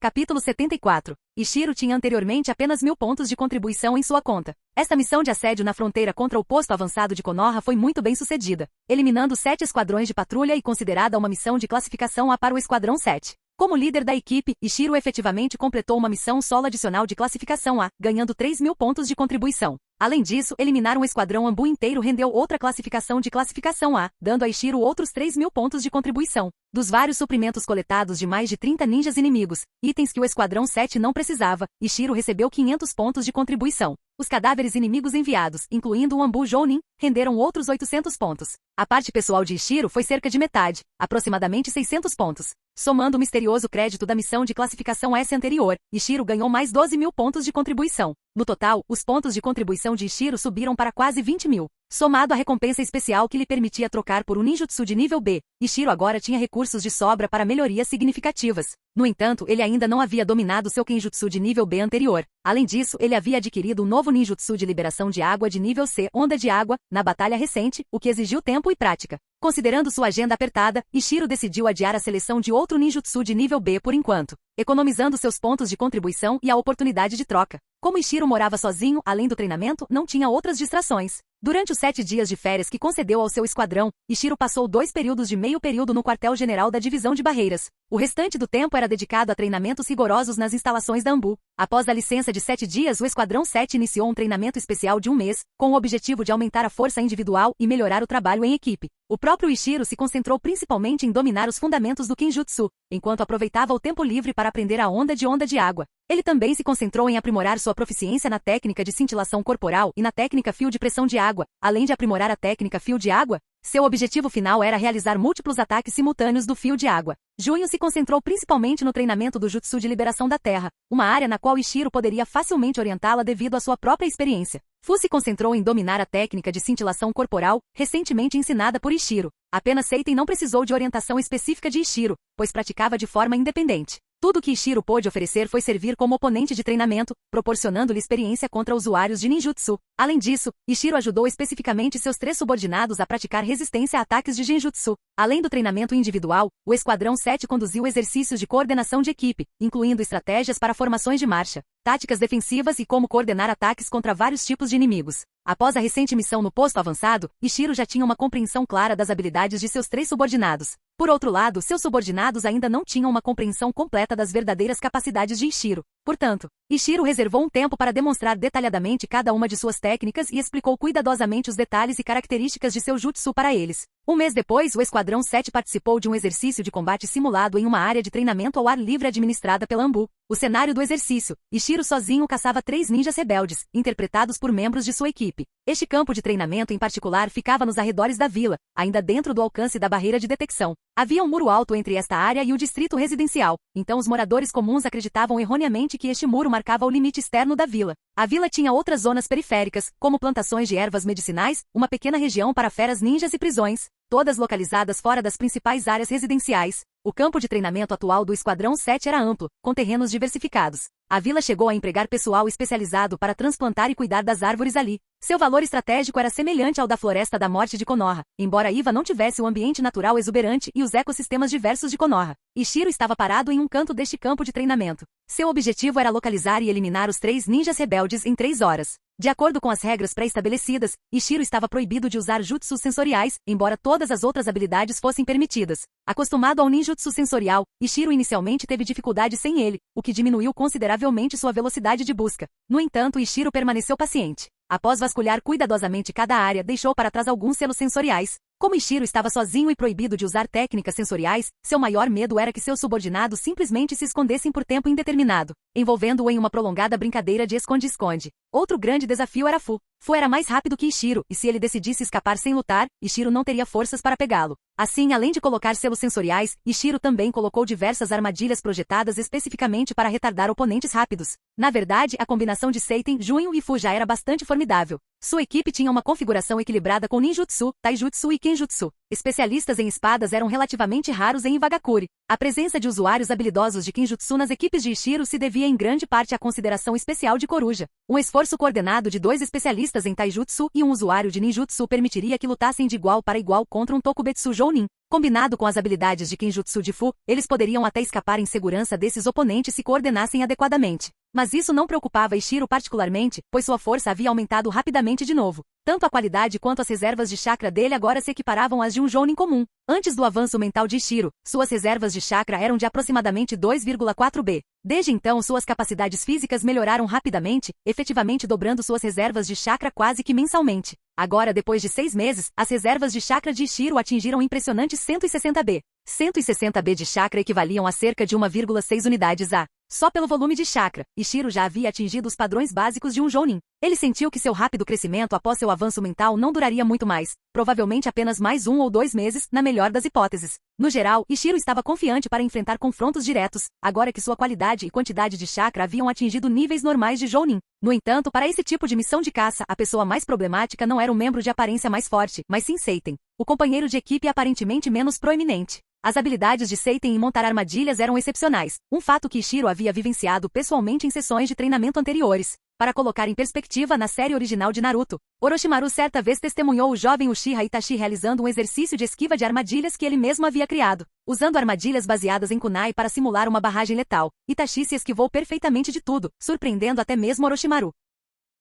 Capítulo 74. Ishiro tinha anteriormente apenas 1000 pontos de contribuição em sua conta. Esta missão de assédio na fronteira contra o posto avançado de Konoha foi muito bem sucedida, eliminando 7 esquadrões de patrulha e considerada uma missão de classificação A para o Esquadrão 7. Como líder da equipe, Ishiro efetivamente completou uma missão solo adicional de classificação A, ganhando 3.000 pontos de contribuição. Além disso, eliminar um esquadrão Anbu inteiro rendeu outra classificação de classificação A, dando a Ishiro outros 3.000 pontos de contribuição. Dos vários suprimentos coletados de mais de 30 ninjas inimigos, itens que o Esquadrão 7 não precisava, Ishiro recebeu 500 pontos de contribuição. Os cadáveres inimigos enviados, incluindo o Anbu Jounin, renderam outros 800 pontos. A parte pessoal de Ishiro foi cerca de metade, aproximadamente 600 pontos. Somando o misterioso crédito da missão de classificação S anterior, Ishiro ganhou mais 12.000 pontos de contribuição. No total, os pontos de contribuição de Ishiro subiram para quase 20.000. Somado à recompensa especial que lhe permitia trocar por um ninjutsu de nível B, Ishiro agora tinha recursos de sobra para melhorias significativas. No entanto, ele ainda não havia dominado seu kenjutsu de nível B anterior. Além disso, ele havia adquirido um novo ninjutsu de liberação de água de nível C, onda de água, na batalha recente, o que exigiu tempo e prática. Considerando sua agenda apertada, Ishiro decidiu adiar a seleção de outro ninjutsu de nível B por enquanto, economizando seus pontos de contribuição e a oportunidade de troca. Como Ishiro morava sozinho, além do treinamento, não tinha outras distrações. Durante os 7 dias de férias que concedeu ao seu esquadrão, Ishiro passou 2 períodos de meio período no quartel-general da divisão de barreiras. O restante do tempo era dedicado a treinamentos rigorosos nas instalações da Anbu. Após a licença de 7 dias, o Esquadrão 7 iniciou um treinamento especial de 1 mês, com o objetivo de aumentar a força individual e melhorar o trabalho em equipe. O próprio Ishiro se concentrou principalmente em dominar os fundamentos do Kenjutsu, enquanto aproveitava o tempo livre para aprender a onda de água. Ele também se concentrou em aprimorar sua proficiência na técnica de cintilação corporal e na técnica fio de pressão de água, além de aprimorar a técnica fio de água. Seu objetivo final era realizar múltiplos ataques simultâneos do fio de água. Junho se concentrou principalmente no treinamento do Jutsu de liberação da terra, uma área na qual Ishiro poderia facilmente orientá-la devido à sua própria experiência. Fu se concentrou em dominar a técnica de cintilação corporal, recentemente ensinada por Ishiro. Apenas Seiten não precisou de orientação específica de Ishiro, pois praticava de forma independente. Tudo que Ishiro pôde oferecer foi servir como oponente de treinamento, proporcionando-lhe experiência contra usuários de ninjutsu. Além disso, Ishiro ajudou especificamente seus 3 subordinados a praticar resistência a ataques de genjutsu. Além do treinamento individual, o Esquadrão 7 conduziu exercícios de coordenação de equipe, incluindo estratégias para formações de marcha, táticas defensivas e como coordenar ataques contra vários tipos de inimigos. Após a recente missão no posto avançado, Ishiro já tinha uma compreensão clara das habilidades de seus 3 subordinados. Por outro lado, seus subordinados ainda não tinham uma compreensão completa das verdadeiras capacidades de Ishiro. Portanto, Ishiro reservou um tempo para demonstrar detalhadamente cada uma de suas técnicas e explicou cuidadosamente os detalhes e características de seu jutsu para eles. Um mês depois, o Esquadrão 7 participou de um exercício de combate simulado em uma área de treinamento ao ar livre administrada pela Anbu. O cenário do exercício, Ishiro sozinho caçava 3 ninjas rebeldes, interpretados por membros de sua equipe. Este campo de treinamento em particular ficava nos arredores da vila, ainda dentro do alcance da barreira de detecção. Havia um muro alto entre esta área e o distrito residencial, então os moradores comuns acreditavam erroneamente que este muro marcava o limite externo da vila. A vila tinha outras zonas periféricas, como plantações de ervas medicinais, uma pequena região para feras ninjas e prisões, todas localizadas fora das principais áreas residenciais. O campo de treinamento atual do Esquadrão 7 era amplo, com terrenos diversificados. A vila chegou a empregar pessoal especializado para transplantar e cuidar das árvores ali. Seu valor estratégico era semelhante ao da Floresta da Morte de Konoha, embora Iva não tivesse o ambiente natural exuberante e os ecossistemas diversos de Konoha. Ishiro estava parado em um canto deste campo de treinamento. Seu objetivo era localizar e eliminar os 3 ninjas rebeldes em 3 horas. De acordo com as regras pré-estabelecidas, Ishiro estava proibido de usar jutsus sensoriais, embora todas as outras habilidades fossem permitidas. Acostumado ao ninjutsu sensorial, Ishiro inicialmente teve dificuldade sem ele, o que diminuiu consideravelmente sua velocidade de busca. No entanto, Ishiro permaneceu paciente. Após vasculhar cuidadosamente cada área, deixou para trás alguns selos sensoriais. Como Ishiro estava sozinho e proibido de usar técnicas sensoriais, seu maior medo era que seus subordinados simplesmente se escondessem por tempo indeterminado, envolvendo-o em uma prolongada brincadeira de esconde-esconde. Outro grande desafio era Fu. Fu era mais rápido que Ishiro, e se ele decidisse escapar sem lutar, Ishiro não teria forças para pegá-lo. Assim, além de colocar selos sensoriais, Ishiro também colocou diversas armadilhas projetadas especificamente para retardar oponentes rápidos. Na verdade, a combinação de Seiten, Junho e Fu já era bastante formidável. Sua equipe tinha uma configuração equilibrada com ninjutsu, taijutsu e kenjutsu. Especialistas em espadas eram relativamente raros em Iwagakure. A presença de usuários habilidosos de kenjutsu nas equipes de Ishiro se devia em grande parte à consideração especial de Coruja. Um esforço coordenado de 2 especialistas em taijutsu e um usuário de ninjutsu permitiria que lutassem de igual para igual contra um Tokubetsu Jounin. Combinado com as habilidades de kenjutsu de Fu, eles poderiam até escapar em segurança desses oponentes se coordenassem adequadamente. Mas isso não preocupava Ishiro particularmente, pois sua força havia aumentado rapidamente de novo. Tanto a qualidade quanto as reservas de chakra dele agora se equiparavam às de um jounin comum. Antes do avanço mental de Ishiro, suas reservas de chakra eram de aproximadamente 2,4 B. Desde então suas capacidades físicas melhoraram rapidamente, efetivamente dobrando suas reservas de chakra quase que mensalmente. Agora, depois de 6 meses, as reservas de chakra de Ishiro atingiram impressionantes 160 B. 160 B de chakra equivaliam a cerca de 1,6 unidades A. Só pelo volume de chakra, Ishiro já havia atingido os padrões básicos de um jounin. Ele sentiu que seu rápido crescimento após seu avanço mental não duraria muito mais, provavelmente apenas mais 1 ou 2 meses, na melhor das hipóteses. No geral, Ishiro estava confiante para enfrentar confrontos diretos, agora que sua qualidade e quantidade de chakra haviam atingido níveis normais de jounin. No entanto, para esse tipo de missão de caça, a pessoa mais problemática não era o membro de aparência mais forte, mas sim Seiten, o companheiro de equipe aparentemente menos proeminente. As habilidades de Seiten em montar armadilhas eram excepcionais, um fato que Ishiro havia vivenciado pessoalmente em sessões de treinamento anteriores. Para colocar em perspectiva na série original de Naruto, Orochimaru certa vez testemunhou o jovem Uchiha Itachi realizando um exercício de esquiva de armadilhas que ele mesmo havia criado. Usando armadilhas baseadas em kunai para simular uma barragem letal, Itachi se esquivou perfeitamente de tudo, surpreendendo até mesmo Orochimaru.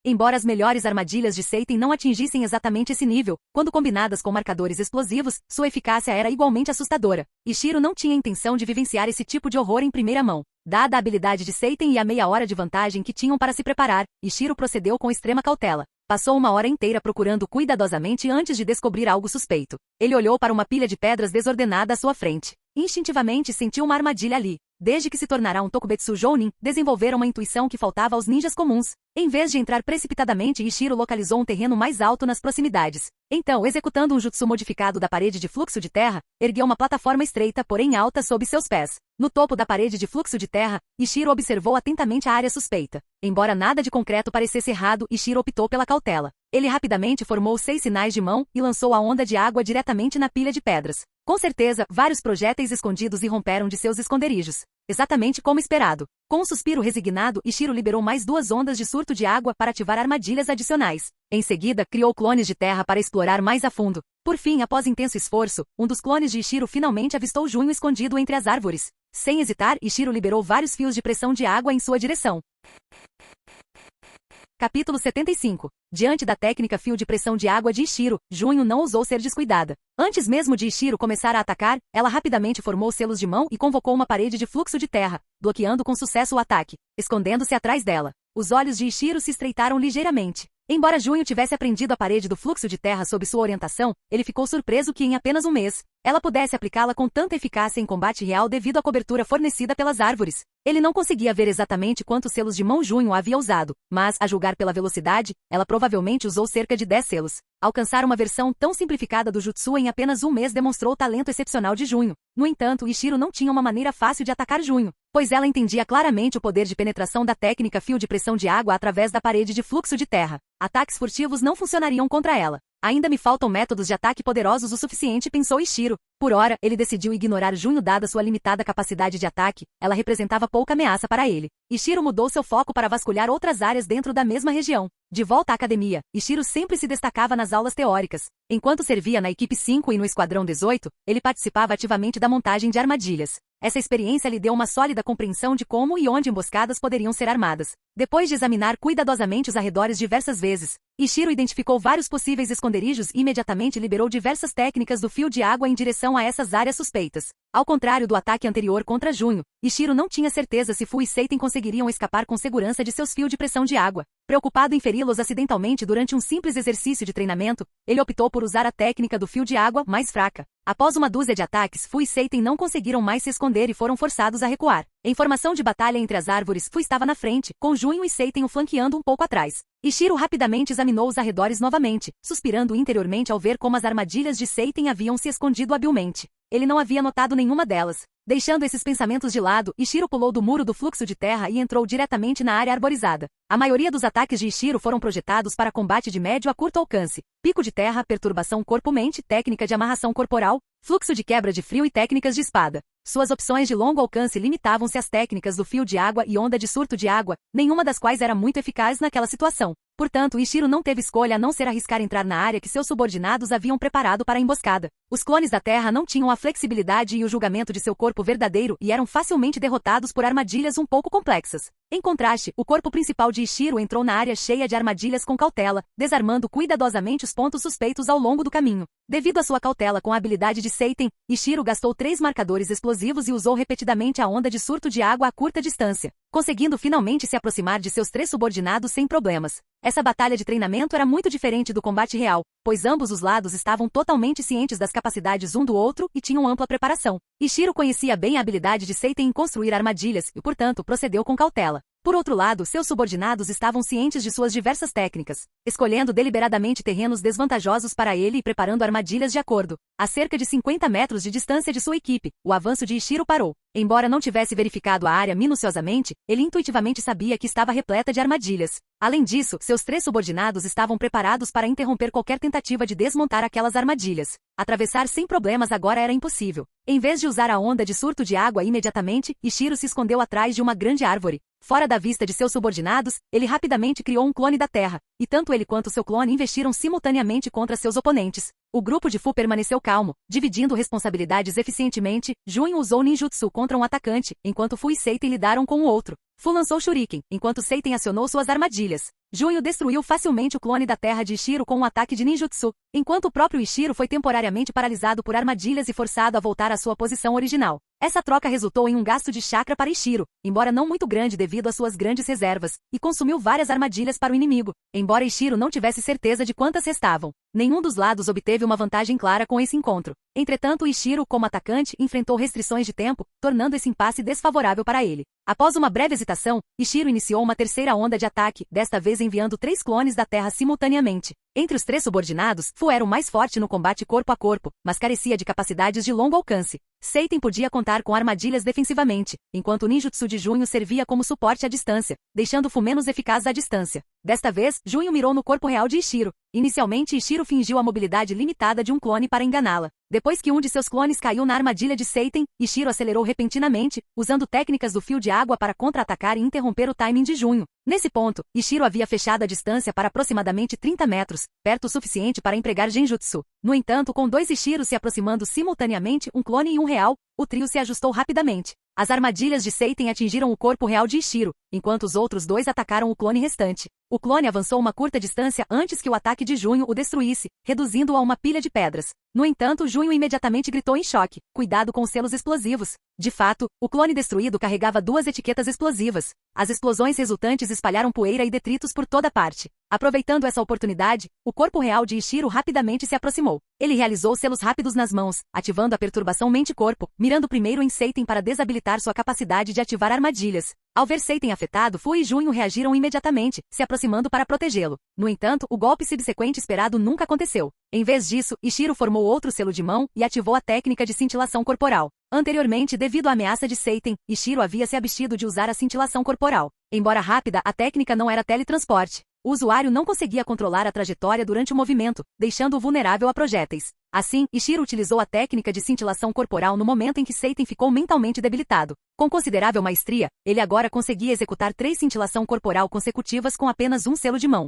Embora as melhores armadilhas de Seiten não atingissem exatamente esse nível, quando combinadas com marcadores explosivos, sua eficácia era igualmente assustadora. Ishiro não tinha intenção de vivenciar esse tipo de horror em primeira mão. Dada a habilidade de Seiten e a meia hora de vantagem que tinham para se preparar, Ishiro procedeu com extrema cautela. Passou uma hora inteira procurando cuidadosamente antes de descobrir algo suspeito. Ele olhou para uma pilha de pedras desordenada à sua frente. Instintivamente sentiu uma armadilha ali. Desde que se tornará um Tokubetsu Jounin, desenvolveram uma intuição que faltava aos ninjas comuns. Em vez de entrar precipitadamente, Ishiro localizou um terreno mais alto nas proximidades. Então, executando um jutsu modificado da parede de fluxo de terra, ergueu uma plataforma estreita, porém alta, sob seus pés. No topo da parede de fluxo de terra, Ishiro observou atentamente a área suspeita. Embora nada de concreto parecesse errado, Ishiro optou pela cautela. Ele rapidamente formou 6 sinais de mão e lançou a onda de água diretamente na pilha de pedras. Com certeza, vários projéteis escondidos irromperam de seus esconderijos. Exatamente como esperado. Com um suspiro resignado, Ishiro liberou mais 2 ondas de surto de água para ativar armadilhas adicionais. Em seguida, criou clones de terra para explorar mais a fundo. Por fim, após intenso esforço, um dos clones de Ishiro finalmente avistou Junho escondido entre as árvores. Sem hesitar, Ishiro liberou vários fios de pressão de água em sua direção. Capítulo 75. Diante da técnica fio de pressão de água de Ishiro, Junho não ousou ser descuidada. Antes mesmo de Ishiro começar a atacar, ela rapidamente formou selos de mão e convocou uma parede de fluxo de terra, bloqueando com sucesso o ataque, escondendo-se atrás dela. Os olhos de Ishiro se estreitaram ligeiramente. Embora Junho tivesse aprendido a parede do fluxo de terra sob sua orientação, ele ficou surpreso que em apenas um mês, ela pudesse aplicá-la com tanta eficácia em combate real devido à cobertura fornecida pelas árvores. Ele não conseguia ver exatamente quantos selos de mão Junho havia usado, mas, a julgar pela velocidade, ela provavelmente usou cerca de 10 selos. Alcançar uma versão tão simplificada do jutsu em apenas um mês demonstrou o talento excepcional de Junho. No entanto, Ishiro não tinha uma maneira fácil de atacar Junho, pois ela entendia claramente o poder de penetração da técnica fio de pressão de água através da parede de fluxo de terra. Ataques furtivos não funcionariam contra ela. Ainda me faltam métodos de ataque poderosos o suficiente, pensou Ishiro. Por ora, ele decidiu ignorar Junho dada sua limitada capacidade de ataque, ela representava pouca ameaça para ele. Ishiro mudou seu foco para vasculhar outras áreas dentro da mesma região. De volta à academia, Ishiro sempre se destacava nas aulas teóricas. Enquanto servia na equipe 5 e no esquadrão 18, ele participava ativamente da montagem de armadilhas. Essa experiência lhe deu uma sólida compreensão de como e onde emboscadas poderiam ser armadas. Depois de examinar cuidadosamente os arredores diversas vezes, Ishiro identificou vários possíveis esconderijos e imediatamente liberou diversas técnicas do fio de água em direção a essas áreas suspeitas. Ao contrário do ataque anterior contra Junho, Ishiro não tinha certeza se Fu e Seiten conseguiriam escapar com segurança de seus fios de pressão de água. Preocupado em feri-los acidentalmente durante um simples exercício de treinamento, ele optou por usar a técnica do fio de água mais fraca. Após uma dúzia de ataques, Fu e Seiten não conseguiram mais se esconder e foram forçados a recuar. Em formação de batalha entre as árvores, Fu estava na frente, com Junho e Seiten o flanqueando um pouco atrás. Ishiro rapidamente examinou os arredores novamente, suspirando interiormente ao ver como as armadilhas de Seiten haviam se escondido habilmente. Ele não havia notado nenhuma delas. Deixando esses pensamentos de lado, Ishiro pulou do muro do fluxo de terra e entrou diretamente na área arborizada. A maioria dos ataques de Ishiro foram projetados para combate de médio a curto alcance. Pico de terra, perturbação corpo-mente, técnica de amarração corporal, fluxo de quebra de frio e técnicas de espada. Suas opções de longo alcance limitavam-se às técnicas do fio de água e onda de surto de água, nenhuma das quais era muito eficaz naquela situação. Portanto, Ishiro não teve escolha a não ser arriscar entrar na área que seus subordinados haviam preparado para a emboscada. Os clones da Terra não tinham a flexibilidade e o julgamento de seu corpo verdadeiro e eram facilmente derrotados por armadilhas um pouco complexas. Em contraste, o corpo principal de Ishiro entrou na área cheia de armadilhas com cautela, desarmando cuidadosamente os pontos suspeitos ao longo do caminho. Devido à sua cautela com a habilidade de Seiten, Ishiro gastou 3 marcadores explosivos e usou repetidamente a onda de surto de água a curta distância, conseguindo finalmente se aproximar de seus 3 subordinados sem problemas. Essa batalha de treinamento era muito diferente do combate real, pois ambos os lados estavam totalmente cientes das capacidades um do outro e tinham ampla preparação. Ishiro conhecia bem a habilidade de Seiten em construir armadilhas e, portanto, procedeu com cautela. Por outro lado, seus subordinados estavam cientes de suas diversas técnicas, escolhendo deliberadamente terrenos desvantajosos para ele e preparando armadilhas de acordo. A cerca de 50 metros de distância de sua equipe, o avanço de Ishiro parou. Embora não tivesse verificado a área minuciosamente, ele intuitivamente sabia que estava repleta de armadilhas. Além disso, seus 3 subordinados estavam preparados para interromper qualquer tentativa de desmontar aquelas armadilhas. Atravessar sem problemas agora era impossível. Em vez de usar a onda de surto de água imediatamente, Ishiro se escondeu atrás de uma grande árvore. Fora da vista de seus subordinados, ele rapidamente criou um clone da Terra, e tanto ele quanto seu clone investiram simultaneamente contra seus oponentes. O grupo de Fu permaneceu calmo, dividindo responsabilidades eficientemente. Junho usou ninjutsu contra um atacante, enquanto Fu e Seiten lidaram com o outro. Fu lançou shuriken, enquanto Seiten acionou suas armadilhas. Junho destruiu facilmente o clone da Terra de Ishiro com um ataque de ninjutsu, enquanto o próprio Ishiro foi temporariamente paralisado por armadilhas e forçado a voltar à sua posição original. Essa troca resultou em um gasto de chakra para Ishiro, embora não muito grande devido às suas grandes reservas, e consumiu várias armadilhas para o inimigo, embora Ishiro não tivesse certeza de quantas restavam. Nenhum dos lados obteve uma vantagem clara com esse encontro. Entretanto, Ishiro, como atacante, enfrentou restrições de tempo, tornando esse impasse desfavorável para ele. Após uma breve hesitação, Ishiro iniciou uma terceira onda de ataque, desta vez enviando 3 clones da Terra simultaneamente. Entre os 3 subordinados, Fu era o mais forte no combate corpo a corpo, mas carecia de capacidades de longo alcance. Seiten podia contar com armadilhas defensivamente, enquanto o ninjutsu de Junho servia como suporte à distância, deixando Fu menos eficaz à distância. Desta vez, Junho mirou no corpo real de Ishiro. Inicialmente, Ishiro fingiu a mobilidade limitada de um clone para enganá-la. Depois que um de seus clones caiu na armadilha de Seiten, Ishiro acelerou repentinamente, usando técnicas do fio de água para contra-atacar e interromper o timing de Junho. Nesse ponto, Ishiro havia fechado a distância para aproximadamente 30 metros, perto o suficiente para empregar genjutsu. No entanto, com 2 Ishiros se aproximando simultaneamente, um clone e um real, o trio se ajustou rapidamente. As armadilhas de Seiten atingiram o corpo real de Ishiro, enquanto os outros 2 atacaram o clone restante. O clone avançou uma curta distância antes que o ataque de Junho o destruísse, reduzindo-o a uma pilha de pedras. No entanto, Junho imediatamente gritou em choque: "Cuidado com os selos explosivos!" De fato, o clone destruído carregava 2 etiquetas explosivas. As explosões resultantes espalharam poeira e detritos por toda parte. Aproveitando essa oportunidade, o corpo real de Ishiro rapidamente se aproximou. Ele realizou selos rápidos nas mãos, ativando a perturbação mente-corpo, mirando primeiro em Seiten para desabilitar sua capacidade de ativar armadilhas. Ao ver Seiten afetado, Fu e Junho reagiram imediatamente, se aproximando para protegê-lo. No entanto, o golpe subsequente esperado nunca aconteceu. Em vez disso, Ishiro formou outro selo de mão e ativou a técnica de cintilação corporal. Anteriormente, devido à ameaça de Seiten, Ishiro havia se abstido de usar a cintilação corporal. Embora rápida, a técnica não era teletransporte. O usuário não conseguia controlar a trajetória durante o movimento, deixando-o vulnerável a projéteis. Assim, Ishiro utilizou a técnica de cintilação corporal no momento em que Seiten ficou mentalmente debilitado. Com considerável maestria, ele agora conseguia executar 3 cintilação corporal consecutivas com apenas um selo de mão.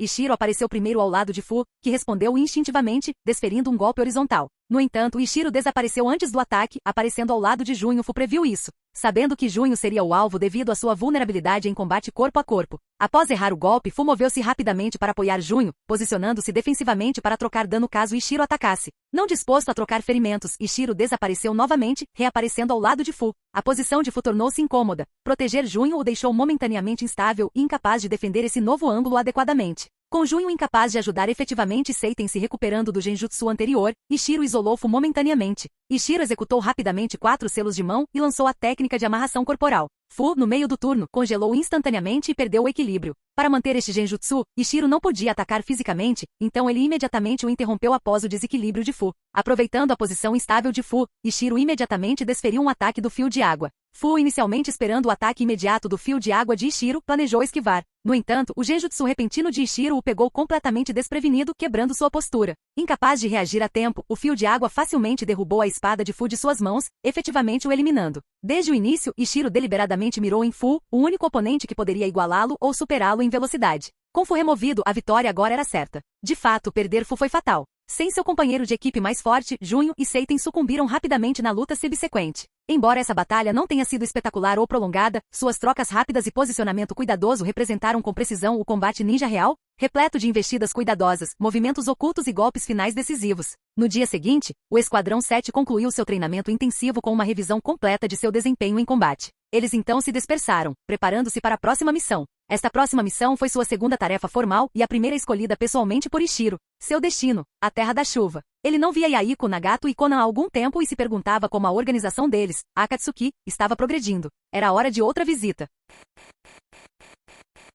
Ishiro apareceu primeiro ao lado de Fu, que respondeu instintivamente, desferindo um golpe horizontal. No entanto, Ishiro desapareceu antes do ataque, aparecendo ao lado de Junho. Fu previu isso, sabendo que Junho seria o alvo devido à sua vulnerabilidade em combate corpo a corpo. Após errar o golpe, Fu moveu-se rapidamente para apoiar Junho, posicionando-se defensivamente para trocar dano caso Ishiro atacasse. Não disposto a trocar ferimentos, Ishiro desapareceu novamente, reaparecendo ao lado de Fu. A posição de Fu tornou-se incômoda. Proteger Junho o deixou momentaneamente instável e incapaz de defender esse novo ângulo adequadamente. Com Junho incapaz de ajudar efetivamente Seiten se recuperando do genjutsu anterior, Ishiro isolou Fu momentaneamente. Ishiro executou rapidamente 4 selos de mão e lançou a técnica de amarração corporal. Fu, no meio do turno, congelou instantaneamente e perdeu o equilíbrio. Para manter este genjutsu, Ishiro não podia atacar fisicamente, então ele imediatamente o interrompeu após o desequilíbrio de Fu. Aproveitando a posição instável de Fu, Ishiro imediatamente desferiu um ataque do fio de água. Fu, inicialmente esperando o ataque imediato do fio de água de Ishiro, planejou esquivar. No entanto, o genjutsu repentino de Ishiro o pegou completamente desprevenido, quebrando sua postura. Incapaz de reagir a tempo, o fio de água facilmente derrubou a espada de Fu de suas mãos, efetivamente o eliminando. Desde o início, Ishiro deliberadamente mirou em Fu, o único oponente que poderia igualá-lo ou superá-lo em velocidade. Com Fu removido, a vitória agora era certa. De fato, perder Fu foi fatal. Sem seu companheiro de equipe mais forte, Junho e Seiten sucumbiram rapidamente na luta subsequente. Embora essa batalha não tenha sido espetacular ou prolongada, suas trocas rápidas e posicionamento cuidadoso representaram com precisão o combate ninja real, repleto de investidas cuidadosas, movimentos ocultos e golpes finais decisivos. No dia seguinte, o Esquadrão 7 concluiu seu treinamento intensivo com uma revisão completa de seu desempenho em combate. Eles então se dispersaram, preparando-se para a próxima missão. Esta próxima missão foi sua segunda tarefa formal e a primeira escolhida pessoalmente por Ishiro. Seu destino, a Terra da Chuva. Ele não via Yaiko, Nagato e Konan há algum tempo e se perguntava como a organização deles, a Akatsuki, estava progredindo. Era hora de outra visita.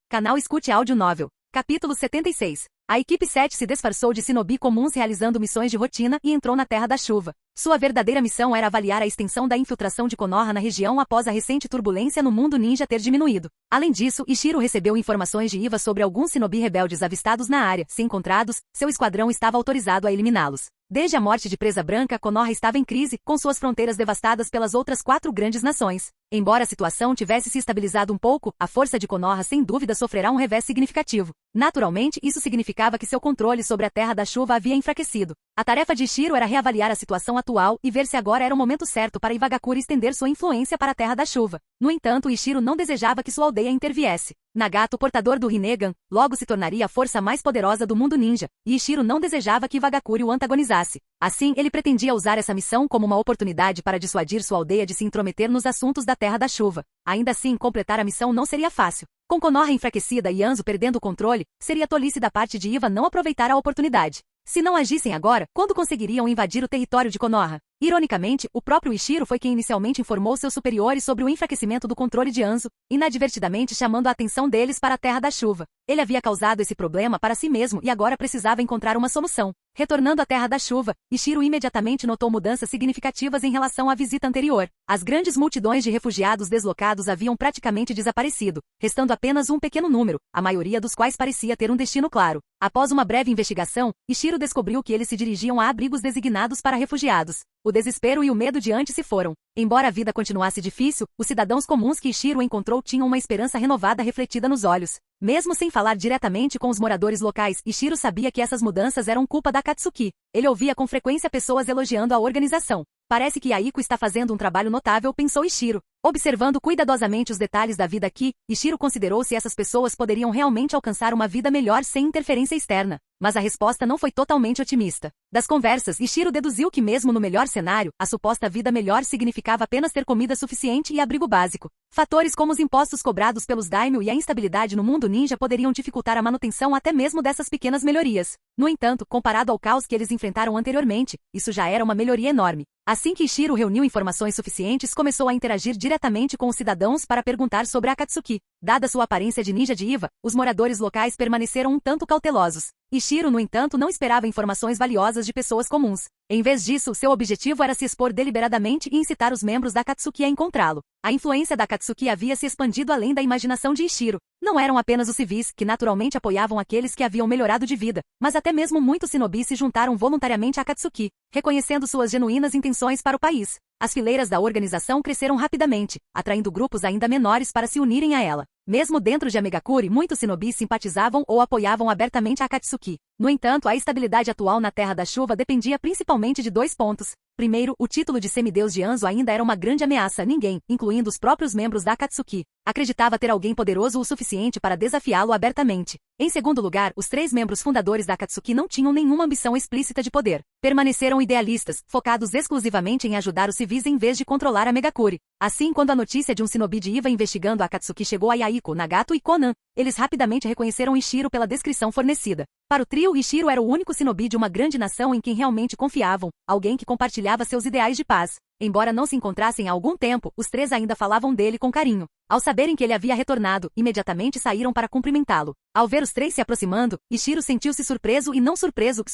Canal Escute Áudio Novel. Capítulo 76. A equipe 7 se disfarçou de shinobi comuns realizando missões de rotina e entrou na Terra da Chuva. Sua verdadeira missão era avaliar a extensão da infiltração de Konoha na região após a recente turbulência no mundo ninja ter diminuído. Além disso, Ishiro recebeu informações de Iva sobre alguns shinobi rebeldes avistados na área. Se encontrados, seu esquadrão estava autorizado a eliminá-los. Desde a morte de Presa Branca, Konoha estava em crise, com suas fronteiras devastadas pelas outras 4 grandes nações. Embora a situação tivesse se estabilizado um pouco, a força de Konoha sem dúvida sofrerá um revés significativo. Naturalmente, isso significava que seu controle sobre a Terra da Chuva havia enfraquecido. A tarefa de Ishiro era reavaliar a situação atual e ver se agora era o momento certo para Iwagakure estender sua influência para a Terra da Chuva. No entanto, Ishiro não desejava que sua aldeia interviesse. Nagato, portador do Rinnegan, logo se tornaria a força mais poderosa do mundo ninja, e Ishiro não desejava que Iwagakure o antagonizasse. Assim, ele pretendia usar essa missão como uma oportunidade para dissuadir sua aldeia de se intrometer nos assuntos da Terra da Chuva. Ainda assim, completar a missão não seria fácil. Com Konoha enfraquecida e Anzo perdendo o controle, seria tolice da parte de Iva não aproveitar a oportunidade. Se não agissem agora, quando conseguiriam invadir o território de Konoha? Ironicamente, o próprio Ishiro foi quem inicialmente informou seus superiores sobre o enfraquecimento do controle de Anzo, inadvertidamente chamando a atenção deles para a Terra da Chuva. Ele havia causado esse problema para si mesmo e agora precisava encontrar uma solução. Retornando à Terra da Chuva, Ishiro imediatamente notou mudanças significativas em relação à visita anterior. As grandes multidões de refugiados deslocados haviam praticamente desaparecido, restando apenas um pequeno número, a maioria dos quais parecia ter um destino claro. Após uma breve investigação, Ishiro descobriu que eles se dirigiam a abrigos designados para refugiados. O desespero e o medo de antes se foram. Embora a vida continuasse difícil, os cidadãos comuns que Ishiro encontrou tinham uma esperança renovada refletida nos olhos. Mesmo sem falar diretamente com os moradores locais, Ishiro sabia que essas mudanças eram culpa da Akatsuki. Ele ouvia com frequência pessoas elogiando a organização. Parece que Yaiko está fazendo um trabalho notável, pensou Ishiro. Observando cuidadosamente os detalhes da vida aqui, Ishiro considerou se essas pessoas poderiam realmente alcançar uma vida melhor sem interferência externa. Mas a resposta não foi totalmente otimista. Das conversas, Ishiro deduziu que mesmo no melhor cenário, a suposta vida melhor significava apenas ter comida suficiente e abrigo básico. Fatores como os impostos cobrados pelos daimyo e a instabilidade no mundo ninja poderiam dificultar a manutenção até mesmo dessas pequenas melhorias. No entanto, comparado ao caos que eles enfrentaram anteriormente, isso já era uma melhoria enorme. Assim que Ishiro reuniu informações suficientes, começou a interagir diretamente com os cidadãos para perguntar sobre a Akatsuki. Dada sua aparência de ninja de Iva, os moradores locais permaneceram um tanto cautelosos. Ishiro, no entanto, não esperava informações valiosas de pessoas comuns. Em vez disso, seu objetivo era se expor deliberadamente e incitar os membros da Akatsuki a encontrá-lo. A influência da Akatsuki havia se expandido além da imaginação de Ishiro. Não eram apenas os civis, que naturalmente apoiavam aqueles que haviam melhorado de vida, mas até mesmo muitos shinobi se juntaram voluntariamente à Akatsuki, reconhecendo suas genuínas intenções para o país. As fileiras da organização cresceram rapidamente, atraindo grupos ainda menores para se unirem a ela. Mesmo dentro de Amegakure, muitos shinobi simpatizavam ou apoiavam abertamente a Akatsuki. No entanto, a estabilidade atual na Terra da Chuva dependia principalmente de 2 pontos. Primeiro, o título de semideus de Anzo ainda era uma grande ameaça. Ninguém, incluindo os próprios membros da Akatsuki, acreditava ter alguém poderoso o suficiente para desafiá-lo abertamente. Em segundo lugar, os 3 membros fundadores da Akatsuki não tinham nenhuma ambição explícita de poder. Permaneceram idealistas, focados exclusivamente em ajudar os civis em vez de controlar a Megakure. Assim, quando a notícia de um shinobi de Iva investigando a Akatsuki chegou a Yaiko, Nagato e Konan, eles rapidamente reconheceram Ishiro pela descrição fornecida. Para o trio, Ishiro era o único shinobi de uma grande nação em quem realmente confiavam, alguém que compartilhava seus ideais de paz. Embora não se encontrassem há algum tempo, os 3 ainda falavam dele com carinho. Ao saberem que ele havia retornado, imediatamente saíram para cumprimentá-lo. Ao ver os 3 se aproximando, Ishiro sentiu-se surpreso e não surpreso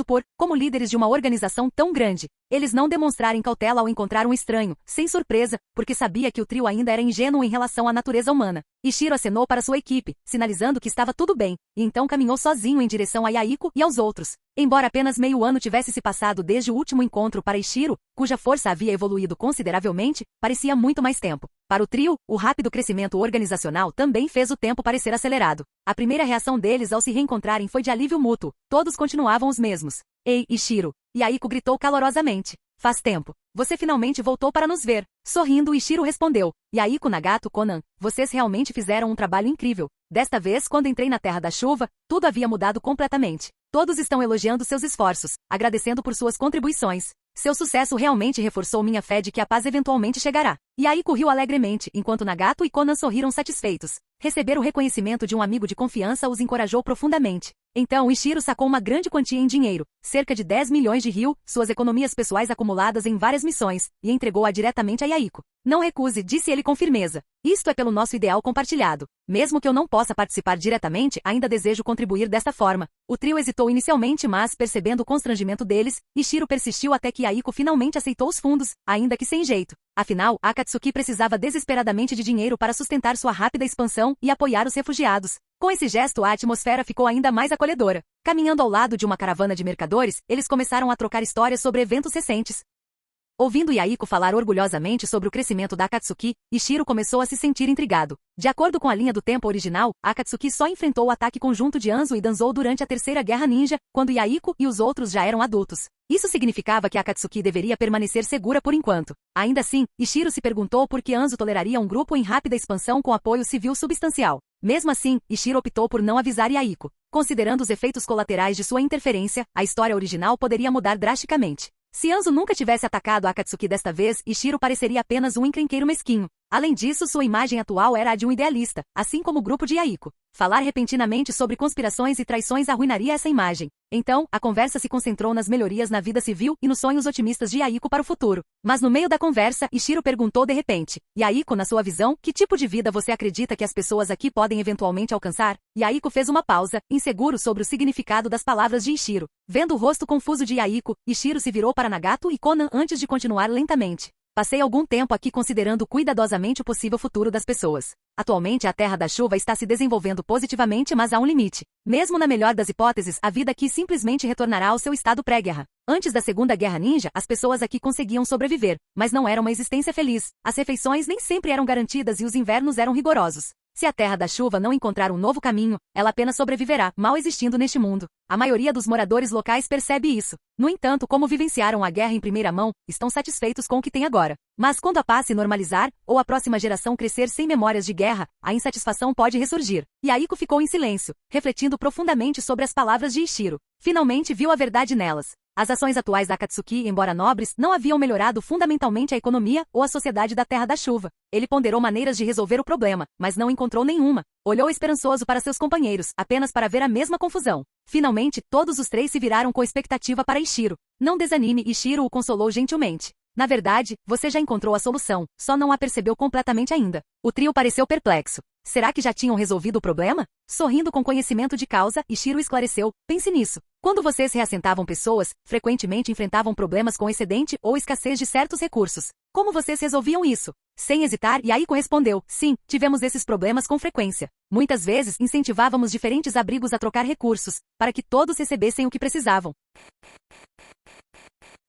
por, como líderes de uma organização tão grande, eles não demonstrarem cautela ao encontrar um estranho, sem surpresa, porque sabia que o trio ainda era ingênuo em relação à natureza humana. Ishiro acenou para sua equipe, sinalizando que estava tudo bem, e então caminhou sozinho em direção a Yaiko e aos outros. Embora apenas meio ano tivesse se passado desde o último encontro para Ishiro, cuja força havia evoluído consideravelmente, parecia muito mais tempo. Para o trio, o rápido crescimento organizacional também fez o tempo parecer acelerado. A primeira reação deles ao se reencontrarem foi de alívio mútuo. Todos continuavam os mesmos. Ei, Ichiro! Yaiko gritou calorosamente. Faz tempo. Você finalmente voltou para nos ver. Sorrindo, Ichiro respondeu. Yaiko, Nagato, Conan, vocês realmente fizeram um trabalho incrível. Desta vez, quando entrei na Terra da Chuva, tudo havia mudado completamente. Todos estão elogiando seus esforços, agradecendo por suas contribuições. Seu sucesso realmente reforçou minha fé de que a paz eventualmente chegará. Yaiko riu alegremente, enquanto Nagato e Conan sorriram satisfeitos. Receber o reconhecimento de um amigo de confiança os encorajou profundamente. Então Ichiro sacou uma grande quantia em dinheiro, cerca de 10 milhões de ryu, suas economias pessoais acumuladas em várias missões, e entregou-a diretamente a Yaiko. Não recuse, disse ele com firmeza. Isto é pelo nosso ideal compartilhado. Mesmo que eu não possa participar diretamente, ainda desejo contribuir desta forma. O trio hesitou inicialmente, mas, percebendo o constrangimento deles, Ichiro persistiu até que Yaiko finalmente aceitou os fundos, ainda que sem jeito. Afinal, Akatsuki precisava desesperadamente de dinheiro para sustentar sua rápida expansão e apoiar os refugiados. Com esse gesto, a atmosfera ficou ainda mais acolhedora. Caminhando ao lado de uma caravana de mercadores, eles começaram a trocar histórias sobre eventos recentes. Ouvindo Yaiko falar orgulhosamente sobre o crescimento da Akatsuki, Ichiro começou a se sentir intrigado. De acordo com a linha do tempo original, a Akatsuki só enfrentou o ataque conjunto de Anzo e Danzou durante a Terceira Guerra Ninja, quando Yaiko e os outros já eram adultos. Isso significava que a Akatsuki deveria permanecer segura por enquanto. Ainda assim, Ichiro se perguntou por que Anzo toleraria um grupo em rápida expansão com apoio civil substancial. Mesmo assim, Ichiro optou por não avisar Yaiko. Considerando os efeitos colaterais de sua interferência, a história original poderia mudar drasticamente. Se Anzo nunca tivesse atacado a Akatsuki desta vez, Ichiro pareceria apenas um encrenqueiro mesquinho. Além disso, sua imagem atual era a de um idealista, assim como o grupo de Yaiko. Falar repentinamente sobre conspirações e traições arruinaria essa imagem. Então, a conversa se concentrou nas melhorias na vida civil e nos sonhos otimistas de Yaiko para o futuro. Mas no meio da conversa, Ichiro perguntou de repente. Yaiko, na sua visão, que tipo de vida você acredita que as pessoas aqui podem eventualmente alcançar? Yaiko fez uma pausa, inseguro sobre o significado das palavras de Ichiro. Vendo o rosto confuso de Yaiko, Ichiro se virou para Nagato e Conan antes de continuar lentamente. Passei algum tempo aqui considerando cuidadosamente o possível futuro das pessoas. Atualmente a Terra da Chuva está se desenvolvendo positivamente, mas há um limite. Mesmo na melhor das hipóteses, a vida aqui simplesmente retornará ao seu estado pré-guerra. Antes da Segunda Guerra Ninja, as pessoas aqui conseguiam sobreviver, mas não era uma existência feliz. As refeições nem sempre eram garantidas e os invernos eram rigorosos. Se a Terra da Chuva não encontrar um novo caminho, ela apenas sobreviverá, mal existindo neste mundo. A maioria dos moradores locais percebe isso. No entanto, como vivenciaram a guerra em primeira mão, estão satisfeitos com o que têm agora. Mas quando a paz se normalizar, ou a próxima geração crescer sem memórias de guerra, a insatisfação pode ressurgir. Yaiko ficou em silêncio, refletindo profundamente sobre as palavras de Ichiro. Finalmente viu a verdade nelas. As ações atuais da Akatsuki, embora nobres, não haviam melhorado fundamentalmente a economia ou a sociedade da Terra da Chuva. Ele ponderou maneiras de resolver o problema, mas não encontrou nenhuma. Olhou esperançoso para seus companheiros, apenas para ver a mesma confusão. Finalmente, todos os três se viraram com expectativa para Ichiro. Não desanime, Ichiro o consolou gentilmente. Na verdade, você já encontrou a solução, só não a percebeu completamente ainda. O trio pareceu perplexo. Será que já tinham resolvido o problema? Sorrindo com conhecimento de causa, Ichiro esclareceu. Pense nisso. Quando vocês reassentavam pessoas, frequentemente enfrentavam problemas com excedente ou escassez de certos recursos. Como vocês resolviam isso? Sem hesitar, Yaiko respondeu. Sim, tivemos esses problemas com frequência. Muitas vezes, incentivávamos diferentes abrigos a trocar recursos, para que todos recebessem o que precisavam.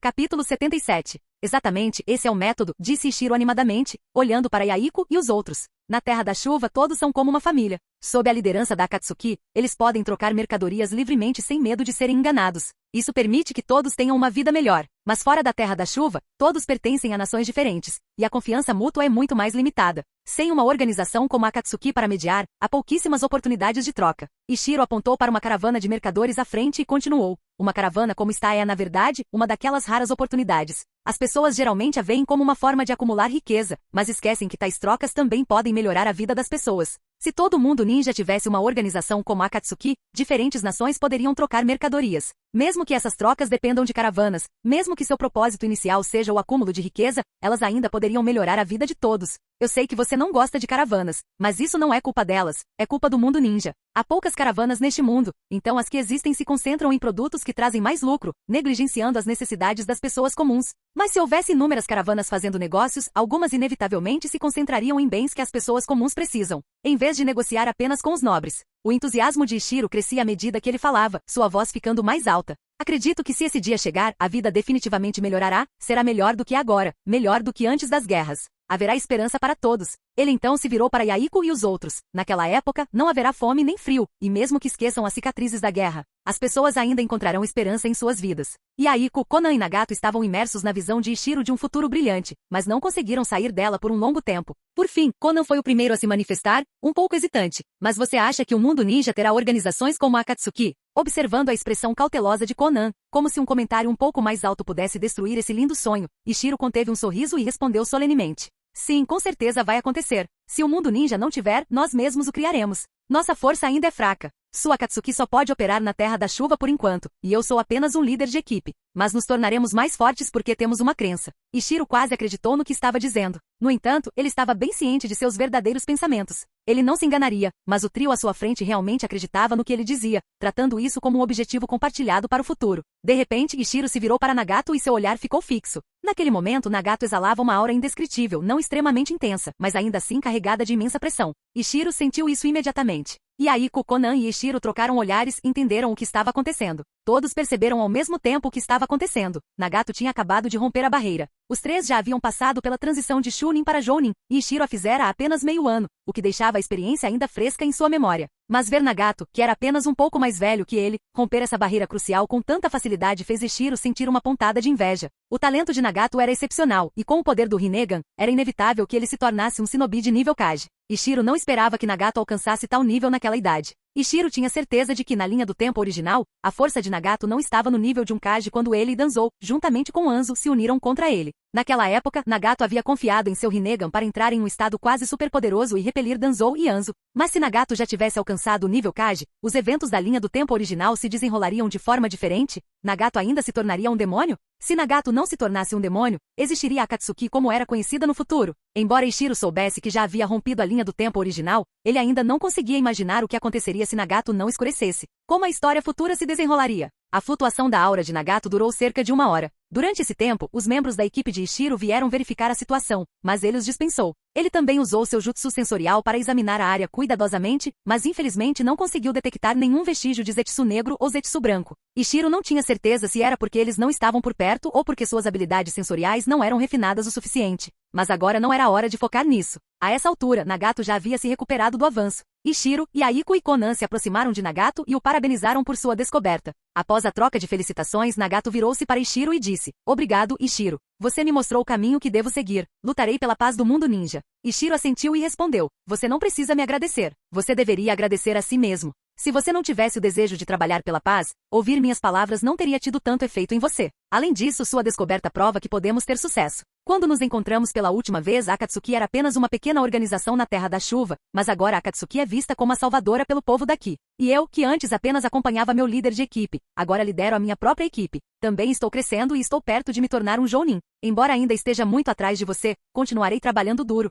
Capítulo 77. Exatamente, esse é o método, disse Ichiro animadamente, olhando para Yaiko e os outros. Na Terra da Chuva todos são como uma família. Sob a liderança da Akatsuki, eles podem trocar mercadorias livremente sem medo de serem enganados. Isso permite que todos tenham uma vida melhor. Mas fora da Terra da Chuva, todos pertencem a nações diferentes, e a confiança mútua é muito mais limitada. Sem uma organização como a Akatsuki para mediar, há pouquíssimas oportunidades de troca. Ichiro apontou para uma caravana de mercadores à frente e continuou. Uma caravana como está é, na verdade, uma daquelas raras oportunidades. As pessoas geralmente a veem como uma forma de acumular riqueza, mas esquecem que tais trocas também podem melhorar a vida das pessoas. Se todo mundo ninja tivesse uma organização como a Akatsuki, diferentes nações poderiam trocar mercadorias. Mesmo que essas trocas dependam de caravanas, mesmo que seu propósito inicial seja o acúmulo de riqueza, elas ainda poderiam melhorar a vida de todos. Eu sei que você não gosta de caravanas, mas isso não é culpa delas, é culpa do mundo ninja. Há poucas caravanas neste mundo, então as que existem se concentram em produtos que trazem mais lucro, negligenciando as necessidades das pessoas comuns. Mas se houvesse inúmeras caravanas fazendo negócios, algumas inevitavelmente se concentrariam em bens que as pessoas comuns precisam, em vez de negociar apenas com os nobres. O entusiasmo de Ichiro crescia à medida que ele falava, sua voz ficando mais alta. Acredito que se esse dia chegar, a vida definitivamente melhorará, será melhor do que agora, melhor do que antes das guerras. haverá esperança para todos. Ele então se virou para Yaiko e os outros. Naquela época, não haverá fome nem frio, e mesmo que esqueçam as cicatrizes da guerra, as pessoas ainda encontrarão esperança em suas vidas. Yaiko, Conan e Nagato estavam imersos na visão de Ishiro de um futuro brilhante, mas não conseguiram sair dela por um longo tempo. Por fim, Conan foi o primeiro a se manifestar, um pouco hesitante. Mas você acha que o mundo ninja terá organizações como a Akatsuki? Observando a expressão cautelosa de Conan, como se um comentário um pouco mais alto pudesse destruir esse lindo sonho, Ishiro conteve um sorriso e respondeu solenemente. Sim, com certeza vai acontecer. Se o mundo ninja não tiver, nós mesmos o criaremos. Nossa força ainda é fraca. Sua Akatsuki só pode operar na Terra da Chuva por enquanto, e eu sou apenas um líder de equipe. Mas nos tornaremos mais fortes porque temos uma crença. Ishiro quase acreditou no que estava dizendo. No entanto, ele estava bem ciente de seus verdadeiros pensamentos. Ele não se enganaria, mas o trio à sua frente realmente acreditava no que ele dizia, tratando isso como um objetivo compartilhado para o futuro. De repente, Ishiro se virou para Nagato e seu olhar ficou fixo. Naquele momento, Nagato exalava uma aura indescritível, não extremamente intensa, mas ainda assim carregada de imensa pressão. Ishiro sentiu isso imediatamente. Yaiko, Conan e Ishiro trocaram olhares e entenderam o que estava acontecendo. Todos perceberam ao mesmo tempo o que estava acontecendo. Nagato tinha acabado de romper a barreira. Os três já haviam passado pela transição de Chunin para Jounin, e Ishiro a fizera há apenas meio ano, o que deixava a experiência ainda fresca em sua memória. Mas ver Nagato, que era apenas um pouco mais velho que ele, romper essa barreira crucial com tanta facilidade fez Ishiro sentir uma pontada de inveja. O talento de Nagato era excepcional, e com o poder do Rinnegan, era inevitável que ele se tornasse um shinobi de nível Kage. Ishiro não esperava que Nagato alcançasse tal nível naquela idade. Ishiro tinha certeza de que, na linha do tempo original, a força de Nagato não estava no nível de um Kage quando ele e Danzou, juntamente com Anzo, se uniram contra ele. Naquela época, Nagato havia confiado em seu Rinnegan para entrar em um estado quase superpoderoso e repelir Danzou e Anzo. Mas se Nagato já tivesse alcançado o nível Kage, os eventos da linha do tempo original se desenrolariam de forma diferente? Nagato ainda se tornaria um demônio? Se Nagato não se tornasse um demônio, existiria a Akatsuki como era conhecida no futuro. Embora Ishiro soubesse que já havia rompido a linha do tempo original, ele ainda não conseguia imaginar o que aconteceria se Nagato não escurecesse. Como a história futura se desenrolaria? A flutuação da aura de Nagato durou cerca de 1 hora. Durante esse tempo, os membros da equipe de Ishiro vieram verificar a situação, mas ele os dispensou. Ele também usou seu jutsu sensorial para examinar a área cuidadosamente, mas infelizmente não conseguiu detectar nenhum vestígio de Zetsu negro ou Zetsu branco. Ishiro não tinha certeza se era porque eles não estavam por perto ou porque suas habilidades sensoriais não eram refinadas o suficiente. Mas agora não era a hora de focar nisso. A essa altura, Nagato já havia se recuperado do avanço. Ishiro, Yaiko e Conan se aproximaram de Nagato e o parabenizaram por sua descoberta. Após a troca de felicitações, Nagato virou-se para Ishiro e disse: Obrigado, Ishiro. Você me mostrou o caminho que devo seguir. Lutarei pela paz do mundo ninja. Ishiro assentiu e respondeu: Você não precisa me agradecer. Você deveria agradecer a si mesmo. Se você não tivesse o desejo de trabalhar pela paz, ouvir minhas palavras não teria tido tanto efeito em você. Além disso, sua descoberta prova que podemos ter sucesso. Quando nos encontramos pela última vez, a Akatsuki era apenas uma pequena organização na Terra da Chuva, mas agora a Akatsuki é vista como a salvadora pelo povo daqui. E eu, que antes apenas acompanhava meu líder de equipe, agora lidero a minha própria equipe. Também estou crescendo e estou perto de me tornar um Jounin. Embora ainda esteja muito atrás de você, continuarei trabalhando duro.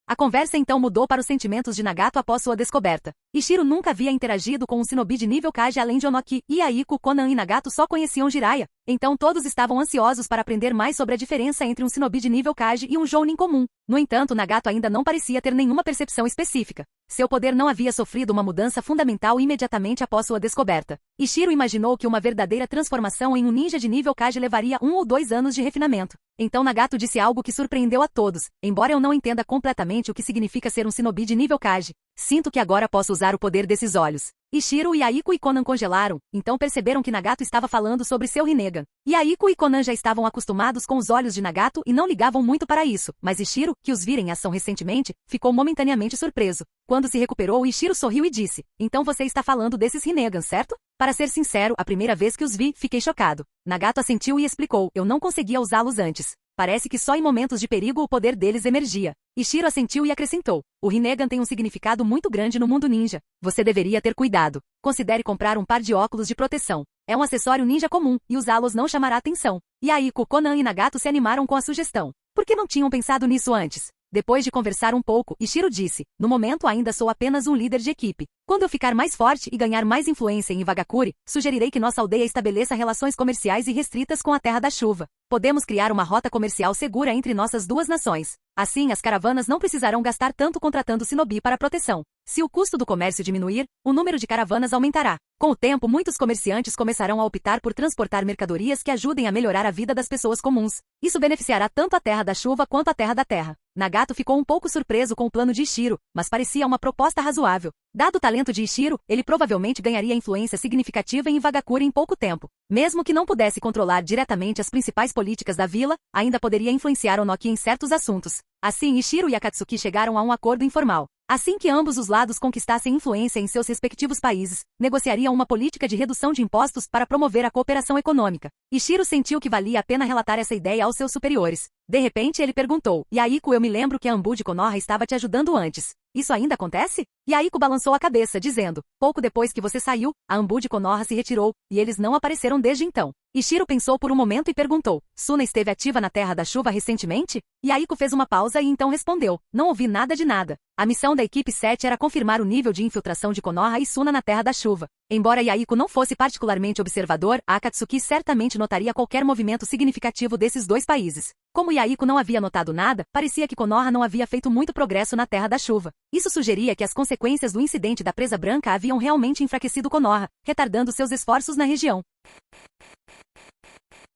A conversa então mudou para os sentimentos de Nagato após sua descoberta. Ishiro nunca havia interagido com um shinobi de nível Kage além de Onoki, e Yaiko, Conan e Nagato só conheciam Jiraiya. Então todos estavam ansiosos para aprender mais sobre a diferença entre um shinobi de nível Kage e um Jounin comum. No entanto, Nagato ainda não parecia ter nenhuma percepção específica. Seu poder não havia sofrido uma mudança fundamental imediatamente após sua descoberta. Ishiro imaginou que uma verdadeira transformação em um ninja de nível Kage levaria 1 ou 2 anos de refinamento. Então Nagato disse algo que surpreendeu a todos. Embora eu não entenda completamente o que significa ser um shinobi de nível Kage, sinto que agora posso usar o poder desses olhos. Ishiro, Yaiko e Conan congelaram, então perceberam que Nagato estava falando sobre seu Rinnegan. Yaiko e Conan já estavam acostumados com os olhos de Nagato e não ligavam muito para isso, mas Ishiro, que os vira em ação recentemente, ficou momentaneamente surpreso. Quando se recuperou, Ishiro sorriu e disse: Então você está falando desses Rinnegans, certo? Para ser sincero, a primeira vez que os vi, fiquei chocado. Nagato assentiu e explicou: Eu não conseguia usá-los antes. Parece que só em momentos de perigo o poder deles emergia. Ishiro assentiu e acrescentou: O Rinnegan tem um significado muito grande no mundo ninja. Você deveria ter cuidado. Considere comprar um par de óculos de proteção. É um acessório ninja comum, e usá-los não chamará atenção. Yaiko, Conan e Nagato se animaram com a sugestão. Por que não tinham pensado nisso antes? Depois de conversar um pouco, Ishiro disse: No momento ainda sou apenas um líder de equipe. Quando eu ficar mais forte e ganhar mais influência em Iwagakure, sugerirei que nossa aldeia estabeleça relações comerciais irrestritas com a Terra da Chuva. Podemos criar uma rota comercial segura entre nossas duas nações. Assim, as caravanas não precisarão gastar tanto contratando shinobi para proteção. Se o custo do comércio diminuir, o número de caravanas aumentará. Com o tempo, muitos comerciantes começarão a optar por transportar mercadorias que ajudem a melhorar a vida das pessoas comuns. Isso beneficiará tanto a Terra da Chuva quanto a Terra da Terra. Nagato ficou um pouco surpreso com o plano de Ishiro, mas parecia uma proposta razoável. Dado o talento de Ishiro, ele provavelmente ganharia influência significativa em Iwagakure em pouco tempo. Mesmo que não pudesse controlar diretamente as principais políticas da vila, ainda poderia influenciar Onoki em certos assuntos. Assim, Ishiro e Akatsuki chegaram a um acordo informal. Assim que ambos os lados conquistassem influência em seus respectivos países, negociariam uma política de redução de impostos para promover a cooperação econômica. Ishiro sentiu que valia a pena relatar essa ideia aos seus superiores. De repente ele perguntou, Yaiko, eu me lembro que a Anbu de Konoha estava te ajudando antes. Isso ainda acontece? Yaiko balançou a cabeça, dizendo, pouco depois que você saiu, a Anbu de Konoha se retirou, e eles não apareceram desde então. Ishiro pensou por um momento e perguntou, Suna esteve ativa na Terra da Chuva recentemente? Yaiko fez uma pausa e então respondeu, não ouvi nada de nada. A missão da equipe 7 era confirmar o nível de infiltração de Konoha e Suna na Terra da Chuva. Embora Yaiko não fosse particularmente observador, a Akatsuki certamente notaria qualquer movimento significativo desses dois países. Como Yaiko não havia notado nada, parecia que Konoha não havia feito muito progresso na Terra da Chuva. Isso sugeria que as consequências do incidente da Presa Branca haviam realmente enfraquecido Konoha, retardando seus esforços na região.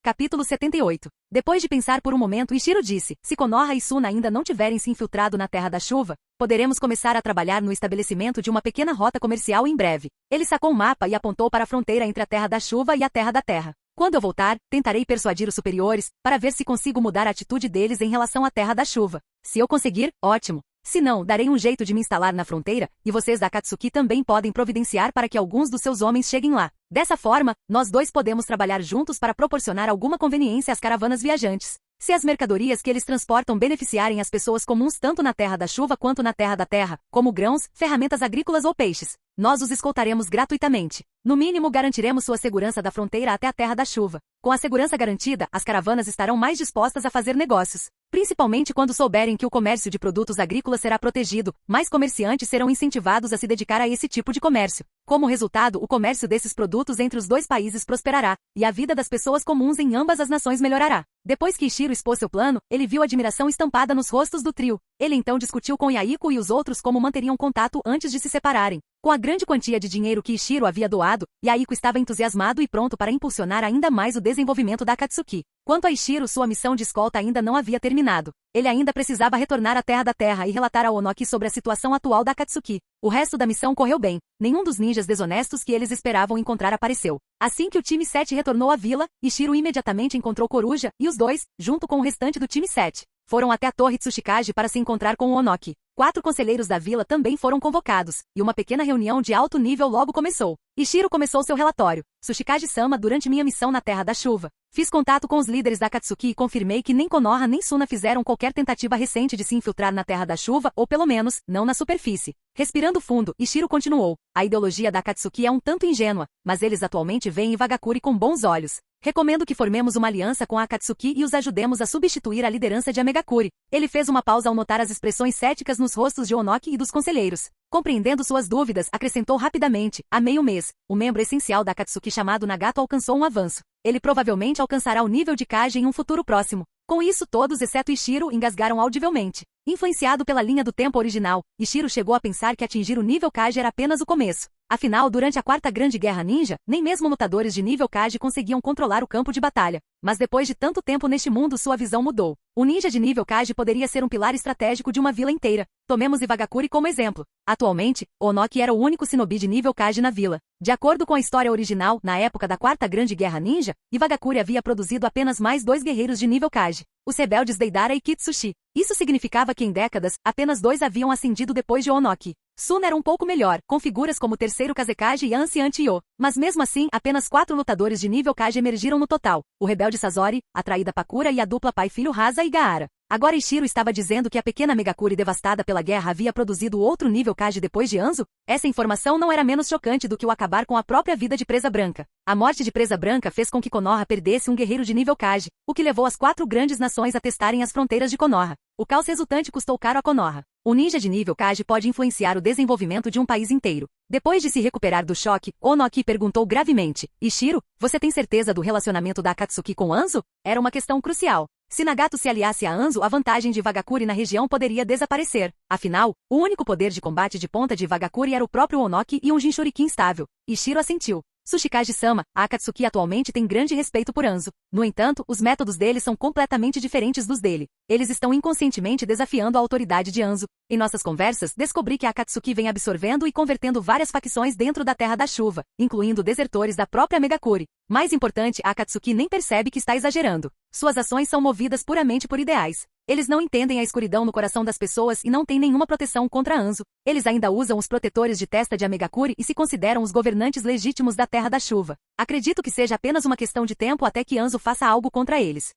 Capítulo 78. Depois de pensar por um momento, Ishiro disse, se Konoha e Suna ainda não tiverem se infiltrado na Terra da Chuva, poderemos começar a trabalhar no estabelecimento de uma pequena rota comercial em breve. Ele sacou um mapa e apontou para a fronteira entre a Terra da Chuva e a Terra da Terra. Quando eu voltar, tentarei persuadir os superiores, para ver se consigo mudar a atitude deles em relação à Terra da Chuva. Se eu conseguir, ótimo. Se não, darei um jeito de me instalar na fronteira, e vocês da Akatsuki também podem providenciar para que alguns dos seus homens cheguem lá. Dessa forma, nós dois podemos trabalhar juntos para proporcionar alguma conveniência às caravanas viajantes. Se as mercadorias que eles transportam beneficiarem as pessoas comuns tanto na Terra da Chuva quanto na Terra da Terra, como grãos, ferramentas agrícolas ou peixes, nós os escoltaremos gratuitamente. No mínimo, garantiremos sua segurança da fronteira até a Terra da Chuva. Com a segurança garantida, as caravanas estarão mais dispostas a fazer negócios. Principalmente quando souberem que o comércio de produtos agrícolas será protegido, mais comerciantes serão incentivados a se dedicar a esse tipo de comércio. Como resultado, o comércio desses produtos entre os dois países prosperará, e a vida das pessoas comuns em ambas as nações melhorará. Depois que Ishiro expôs seu plano, ele viu admiração estampada nos rostos do trio. Ele então discutiu com Yaiko e os outros como manteriam contato antes de se separarem. Com a grande quantia de dinheiro que Ishiro havia doado, Yaiko estava entusiasmado e pronto para impulsionar ainda mais o desenvolvimento da Akatsuki. Quanto a Ishiro, sua missão de escolta ainda não havia terminado. Ele ainda precisava retornar à Terra da Terra e relatar a Onoki sobre a situação atual da Akatsuki. O resto da missão correu bem. Nenhum dos ninjas desonestos que eles esperavam encontrar apareceu. Assim que o time 7 retornou à vila, Ishiro imediatamente encontrou Coruja, e os dois, junto com o restante do time 7, foram até a Torre Tsuchikage para se encontrar com o Onoki. 4 conselheiros da vila também foram convocados, e uma pequena reunião de alto nível logo começou. Ishiro começou seu relatório. Tsuchikage-sama, durante minha missão na Terra da Chuva, fiz contato com os líderes da Akatsuki e confirmei que nem Konoha nem Suna fizeram qualquer tentativa recente de se infiltrar na Terra da Chuva, ou pelo menos, não na superfície. Respirando fundo, Ishiro continuou. A ideologia da Akatsuki é um tanto ingênua, mas eles atualmente veem Iwagakure com bons olhos. Recomendo que formemos uma aliança com a Akatsuki e os ajudemos a substituir a liderança de Amegakure. Ele fez uma pausa ao notar as expressões céticas nos rostos de Onoki e dos conselheiros. Compreendendo suas dúvidas, acrescentou rapidamente, há meio mês, o membro essencial da Akatsuki chamado Nagato alcançou um avanço. Ele provavelmente alcançará o nível de Kage em um futuro próximo. Com isso todos, exceto Ishiro, engasgaram audivelmente. Influenciado pela linha do tempo original, Ishiro chegou a pensar que atingir o nível Kage era apenas o começo. Afinal, durante a Quarta Grande Guerra Ninja, nem mesmo lutadores de nível Kage conseguiam controlar o campo de batalha. Mas depois de tanto tempo neste mundo, sua visão mudou. O ninja de nível Kage poderia ser um pilar estratégico de uma vila inteira. Tomemos Iwagakure como exemplo. Atualmente, Onoki era o único shinobi de nível Kage na vila. De acordo com a história original, na época da Quarta Grande Guerra Ninja, Iwagakure havia produzido apenas mais 2 guerreiros de nível Kage, os rebeldes Deidara e Kitsushi. Isso significava que em décadas, apenas 2 haviam ascendido depois de Onoki. Suna era um pouco melhor, com figuras como o terceiro Kazekage e Ancient Yo. Mas mesmo assim, apenas 4 lutadores de nível Kage emergiram no total. O rebelde Sasori, a traída Pakura e a dupla pai-filho Rasa e Gaara. Agora Ishiro estava dizendo que a pequena Megakure devastada pela guerra havia produzido outro nível Kage depois de Anzo? Essa informação não era menos chocante do que o acabar com a própria vida de Presa Branca. A morte de Presa Branca fez com que Konoha perdesse um guerreiro de nível Kage, o que levou as 4 grandes nações a testarem as fronteiras de Konoha. O caos resultante custou caro a Konoha. O ninja de nível Kage pode influenciar o desenvolvimento de um país inteiro. Depois de se recuperar do choque, Onoki perguntou gravemente, Ishiro, você tem certeza do relacionamento da Akatsuki com Anzo? Era uma questão crucial. Se Nagato se aliasse a Anzo, a vantagem de Iwagakure na região poderia desaparecer. Afinal, o único poder de combate de ponta de Iwagakure era o próprio Onoki e um Jinchurikin estável. Ishiro assentiu. Tsuchikage-sama, a Akatsuki atualmente tem grande respeito por Anzo. No entanto, os métodos dele são completamente diferentes dos dele. Eles estão inconscientemente desafiando a autoridade de Anzo. Em nossas conversas, descobri que a Akatsuki vem absorvendo e convertendo várias facções dentro da Terra da Chuva, incluindo desertores da própria Megakuri. Mais importante, a Akatsuki nem percebe que está exagerando. Suas ações são movidas puramente por ideais. Eles não entendem a escuridão no coração das pessoas e não têm nenhuma proteção contra Anzo. Eles ainda usam os protetores de testa de Amegakuri e se consideram os governantes legítimos da Terra da Chuva. Acredito que seja apenas uma questão de tempo até que Anzo faça algo contra eles.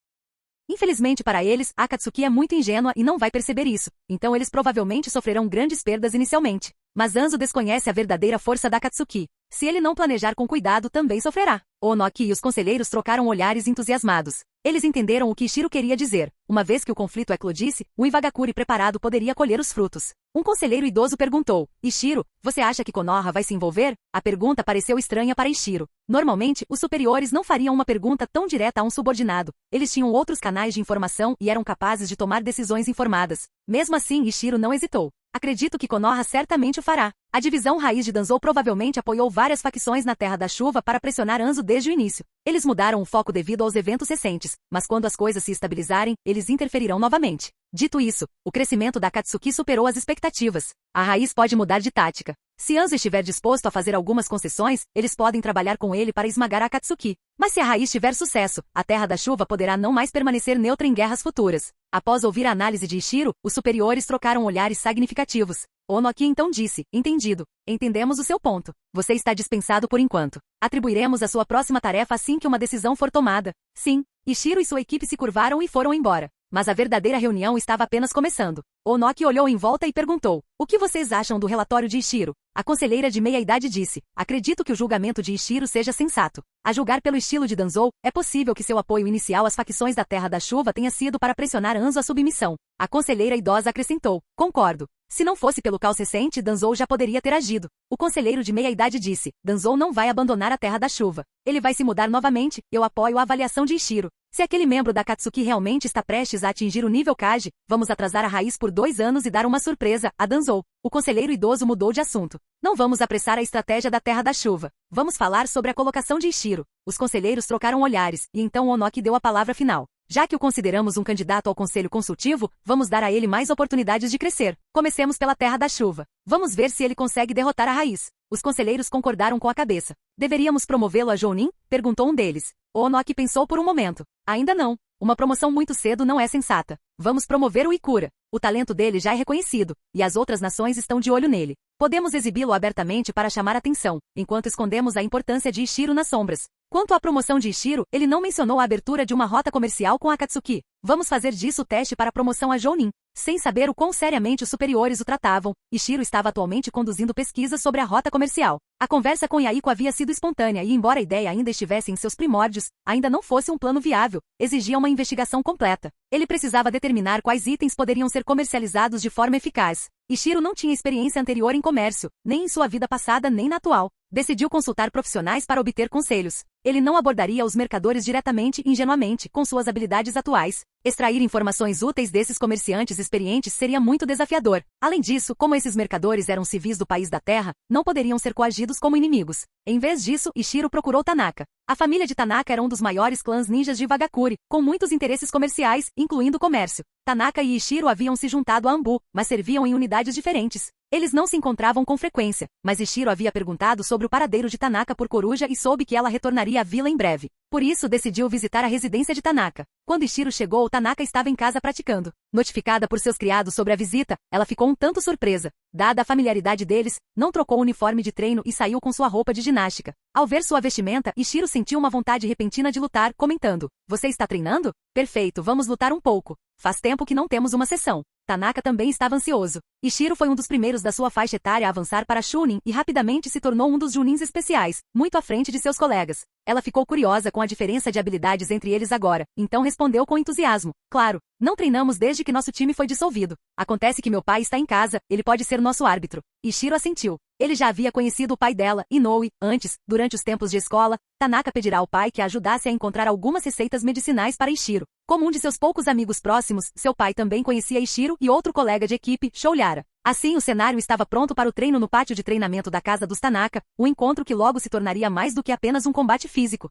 Infelizmente para eles, a Akatsuki é muito ingênua e não vai perceber isso, então eles provavelmente sofrerão grandes perdas inicialmente. Mas Anzo desconhece a verdadeira força da Akatsuki. Se ele não planejar com cuidado, também sofrerá. Onoki e os conselheiros trocaram olhares entusiasmados. Eles entenderam o que Ishiro queria dizer. Uma vez que o conflito eclodisse, o Iwagakuri preparado poderia colher os frutos. Um conselheiro idoso perguntou: Ishiro, você acha que Konoha vai se envolver? A pergunta pareceu estranha para Ishiro. Normalmente, os superiores não fariam uma pergunta tão direta a um subordinado. Eles tinham outros canais de informação e eram capazes de tomar decisões informadas. Mesmo assim, Ishiro não hesitou. Acredito que Konoha certamente o fará. A divisão raiz de Danzou provavelmente apoiou várias facções na Terra da Chuva para pressionar Anzo desde o início. Eles mudaram o foco devido aos eventos recentes, mas quando as coisas se estabilizarem, eles interferirão novamente. Dito isso, o crescimento da Akatsuki superou as expectativas. A raiz pode mudar de tática. Se Anzo estiver disposto a fazer algumas concessões, eles podem trabalhar com ele para esmagar a Akatsuki. Mas se a raiz tiver sucesso, a Terra da Chuva poderá não mais permanecer neutra em guerras futuras. Após ouvir a análise de Ishiro, os superiores trocaram olhares significativos. Onoki então disse: entendido. Entendemos o seu ponto. Você está dispensado por enquanto. Atribuiremos a sua próxima tarefa assim que uma decisão for tomada. Sim. Ishiro e sua equipe se curvaram e foram embora. Mas a verdadeira reunião estava apenas começando. Onoki olhou em volta e perguntou: o que vocês acham do relatório de Ishiro? A conselheira de meia-idade disse: acredito que o julgamento de Ishiro seja sensato. A julgar pelo estilo de Danzou, é possível que seu apoio inicial às facções da Terra da Chuva tenha sido para pressionar Anzo à submissão. A conselheira idosa acrescentou: concordo. Se não fosse pelo caos recente, Danzou já poderia ter agido. O conselheiro de meia-idade disse: Danzou não vai abandonar a Terra da Chuva. Ele vai se mudar novamente, eu apoio a avaliação de Ishiro. Se aquele membro da Akatsuki realmente está prestes a atingir o nível Kage, vamos atrasar a raiz por 2 anos e dar uma surpresa a Danzou. O conselheiro idoso mudou de assunto. Não vamos apressar a estratégia da Terra da Chuva. Vamos falar sobre a colocação de Ishiro. Os conselheiros trocaram olhares, e então Onoki deu a palavra final. Já que o consideramos um candidato ao conselho consultivo, vamos dar a ele mais oportunidades de crescer. Comecemos pela Terra da Chuva. Vamos ver se ele consegue derrotar a raiz. Os conselheiros concordaram com a cabeça. Deveríamos promovê-lo a Jounin? Perguntou um deles. Onoki pensou por um momento. Ainda não. Uma promoção muito cedo não é sensata. Vamos promover o Ikura. O talento dele já é reconhecido, e as outras nações estão de olho nele. Podemos exibi-lo abertamente para chamar atenção, enquanto escondemos a importância de Ishiro nas sombras. Quanto à promoção de Ishiro, ele não mencionou a abertura de uma rota comercial com a Akatsuki. Vamos fazer disso o teste para a promoção a Jounin. Sem saber o quão seriamente os superiores o tratavam, Ishiro estava atualmente conduzindo pesquisas sobre a rota comercial. A conversa com Yaiko havia sido espontânea e, embora a ideia ainda estivesse em seus primórdios, ainda não fosse um plano viável, exigia uma investigação completa. Ele precisava determinar quais itens poderiam ser comercializados de forma eficaz. Ishiro não tinha experiência anterior em comércio, nem em sua vida passada nem na atual. Decidiu consultar profissionais para obter conselhos. Ele não abordaria os mercadores diretamente e ingenuamente, com suas habilidades atuais. Extrair informações úteis desses comerciantes experientes seria muito desafiador. Além disso, como esses mercadores eram civis do país da Terra, não poderiam ser coagidos como inimigos. Em vez disso, Ishiro procurou Tanaka. A família de Tanaka era um dos maiores clãs ninjas de Iwagakuri, com muitos interesses comerciais, incluindo o comércio. Tanaka e Ishiro haviam se juntado a Anbu, mas serviam em unidades diferentes. Eles não se encontravam com frequência, mas Ishiro havia perguntado sobre o paradeiro de Tanaka por Coruja e soube que ela retornaria à vila em breve. Por isso, decidiu visitar a residência de Tanaka. Quando Ishiro chegou, Tanaka estava em casa praticando. Notificada por seus criados sobre a visita, ela ficou um tanto surpresa. Dada a familiaridade deles, não trocou o uniforme de treino e saiu com sua roupa de ginástica. Ao ver sua vestimenta, Ishiro sentiu uma vontade repentina de lutar, comentando: Você está treinando? Perfeito, vamos lutar um pouco. Faz tempo que não temos uma sessão. Tanaka também estava ansioso. Ishiro foi um dos primeiros da sua faixa etária a avançar para Chunin e rapidamente se tornou um dos Junins especiais, muito à frente de seus colegas. Ela ficou curiosa com a diferença de habilidades entre eles agora, então respondeu com entusiasmo: Claro, não treinamos desde que nosso time foi dissolvido. Acontece que meu pai está em casa, ele pode ser nosso árbitro. Ishiro assentiu. Ele já havia conhecido o pai dela, Inoue, antes, durante os tempos de escola. Tanaka pedirá ao pai que a ajudasse a encontrar algumas receitas medicinais para Ishiro. Como um de seus poucos amigos próximos, seu pai também conhecia Ishiro e outro colega de equipe, Shouyari. chegara. Assim, o cenário estava pronto para o treino no pátio de treinamento da casa dos Tanaka, um encontro que logo se tornaria mais do que apenas um combate físico.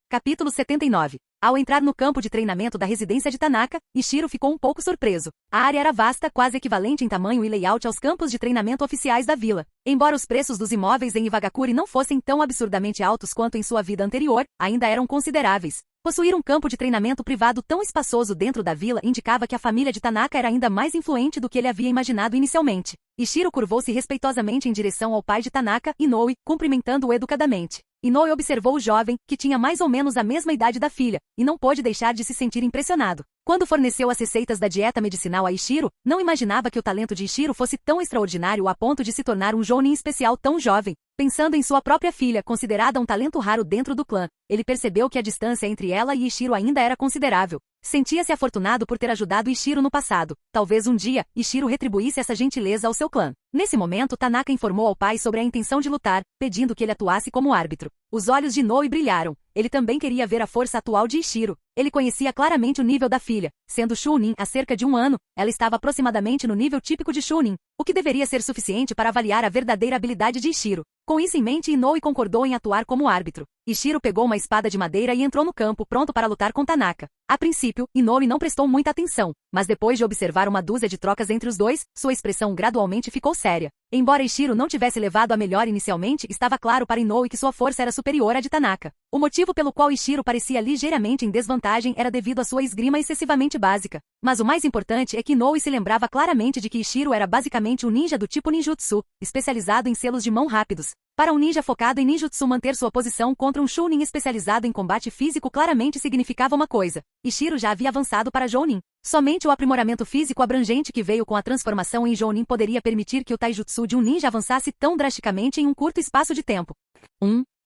Capítulo 79. Ao entrar no campo de treinamento da residência de Tanaka, Ichiro ficou um pouco surpreso. A área era vasta, quase equivalente em tamanho e layout aos campos de treinamento oficiais da vila. Embora os preços dos imóveis em Iwagakure não fossem tão absurdamente altos quanto em sua vida anterior, ainda eram consideráveis. Possuir um campo de treinamento privado tão espaçoso dentro da vila indicava que a família de Tanaka era ainda mais influente do que ele havia imaginado inicialmente. Ichiro curvou-se respeitosamente em direção ao pai de Tanaka, Inoue, cumprimentando-o educadamente. Inoue observou o jovem, que tinha mais ou menos a mesma idade da filha, e não pôde deixar de se sentir impressionado. Quando forneceu as receitas da dieta medicinal a Ichiro, não imaginava que o talento de Ichiro fosse tão extraordinário a ponto de se tornar um jounin especial tão jovem. Pensando em sua própria filha, considerada um talento raro dentro do clã, ele percebeu que a distância entre ela e Ichiro ainda era considerável. Sentia-se afortunado por ter ajudado Ichiro no passado. Talvez um dia, Ichiro retribuísse essa gentileza ao seu clã. Nesse momento, Tanaka informou ao pai sobre a intenção de lutar, pedindo que ele atuasse como árbitro. Os olhos de Inoue brilharam. Ele também queria ver a força atual de Ichiro. Ele conhecia claramente o nível da filha. Sendo Chunin há cerca de 1 ano, ela estava aproximadamente no nível típico de Chunin, o que deveria ser suficiente para avaliar a verdadeira habilidade de Ichiro. Com isso em mente, Inoue concordou em atuar como árbitro. Ichiro pegou uma espada de madeira e entrou no campo, pronto para lutar com Tanaka. A princípio, Inoue não prestou muita atenção, mas depois de observar uma dúzia de trocas entre os dois, sua expressão gradualmente ficou séria. Embora Ichiro não tivesse levado a melhor inicialmente, estava claro para Inoue que sua força era superior à de Tanaka. O motivo pelo qual Ichiro parecia ligeiramente em desvantagem era devido à sua esgrima excessivamente básica. Mas o mais importante é que Inoue se lembrava claramente de que Ichiro era basicamente um ninja do tipo ninjutsu, especializado em selos de mão rápidos. Para um ninja focado em ninjutsu, manter sua posição contra um Chunin especializado em combate físico claramente significava uma coisa. Ichiro já havia avançado para Jounin. Somente o aprimoramento físico abrangente que veio com a transformação em Jounin poderia permitir que o taijutsu de um ninja avançasse tão drasticamente em um curto espaço de tempo.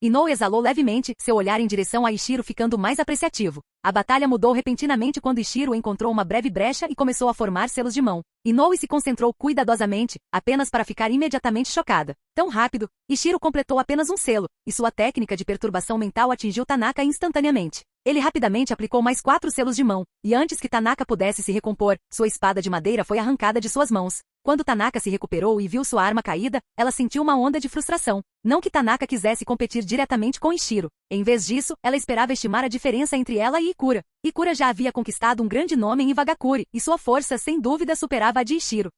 Inoue exalou levemente, seu olhar em direção a Ichiro ficando mais apreciativo. A batalha mudou repentinamente quando Ichiro encontrou uma breve brecha e começou a formar selos de mão. Inoue se concentrou cuidadosamente, apenas para ficar imediatamente chocada. Tão rápido, Ichiro completou apenas um selo, e sua técnica de perturbação mental atingiu Tanaka instantaneamente. Ele rapidamente aplicou mais 4 selos de mão, e antes que Tanaka pudesse se recompor, sua espada de madeira foi arrancada de suas mãos. Quando Tanaka se recuperou e viu sua arma caída, ela sentiu uma onda de frustração. Não que Tanaka quisesse competir diretamente com Ichiro. Em vez disso, ela esperava estimar a diferença entre ela e Ikura. Ikura já havia conquistado um grande nome em Iwagakure, e sua força sem dúvida superava a de Ichiro.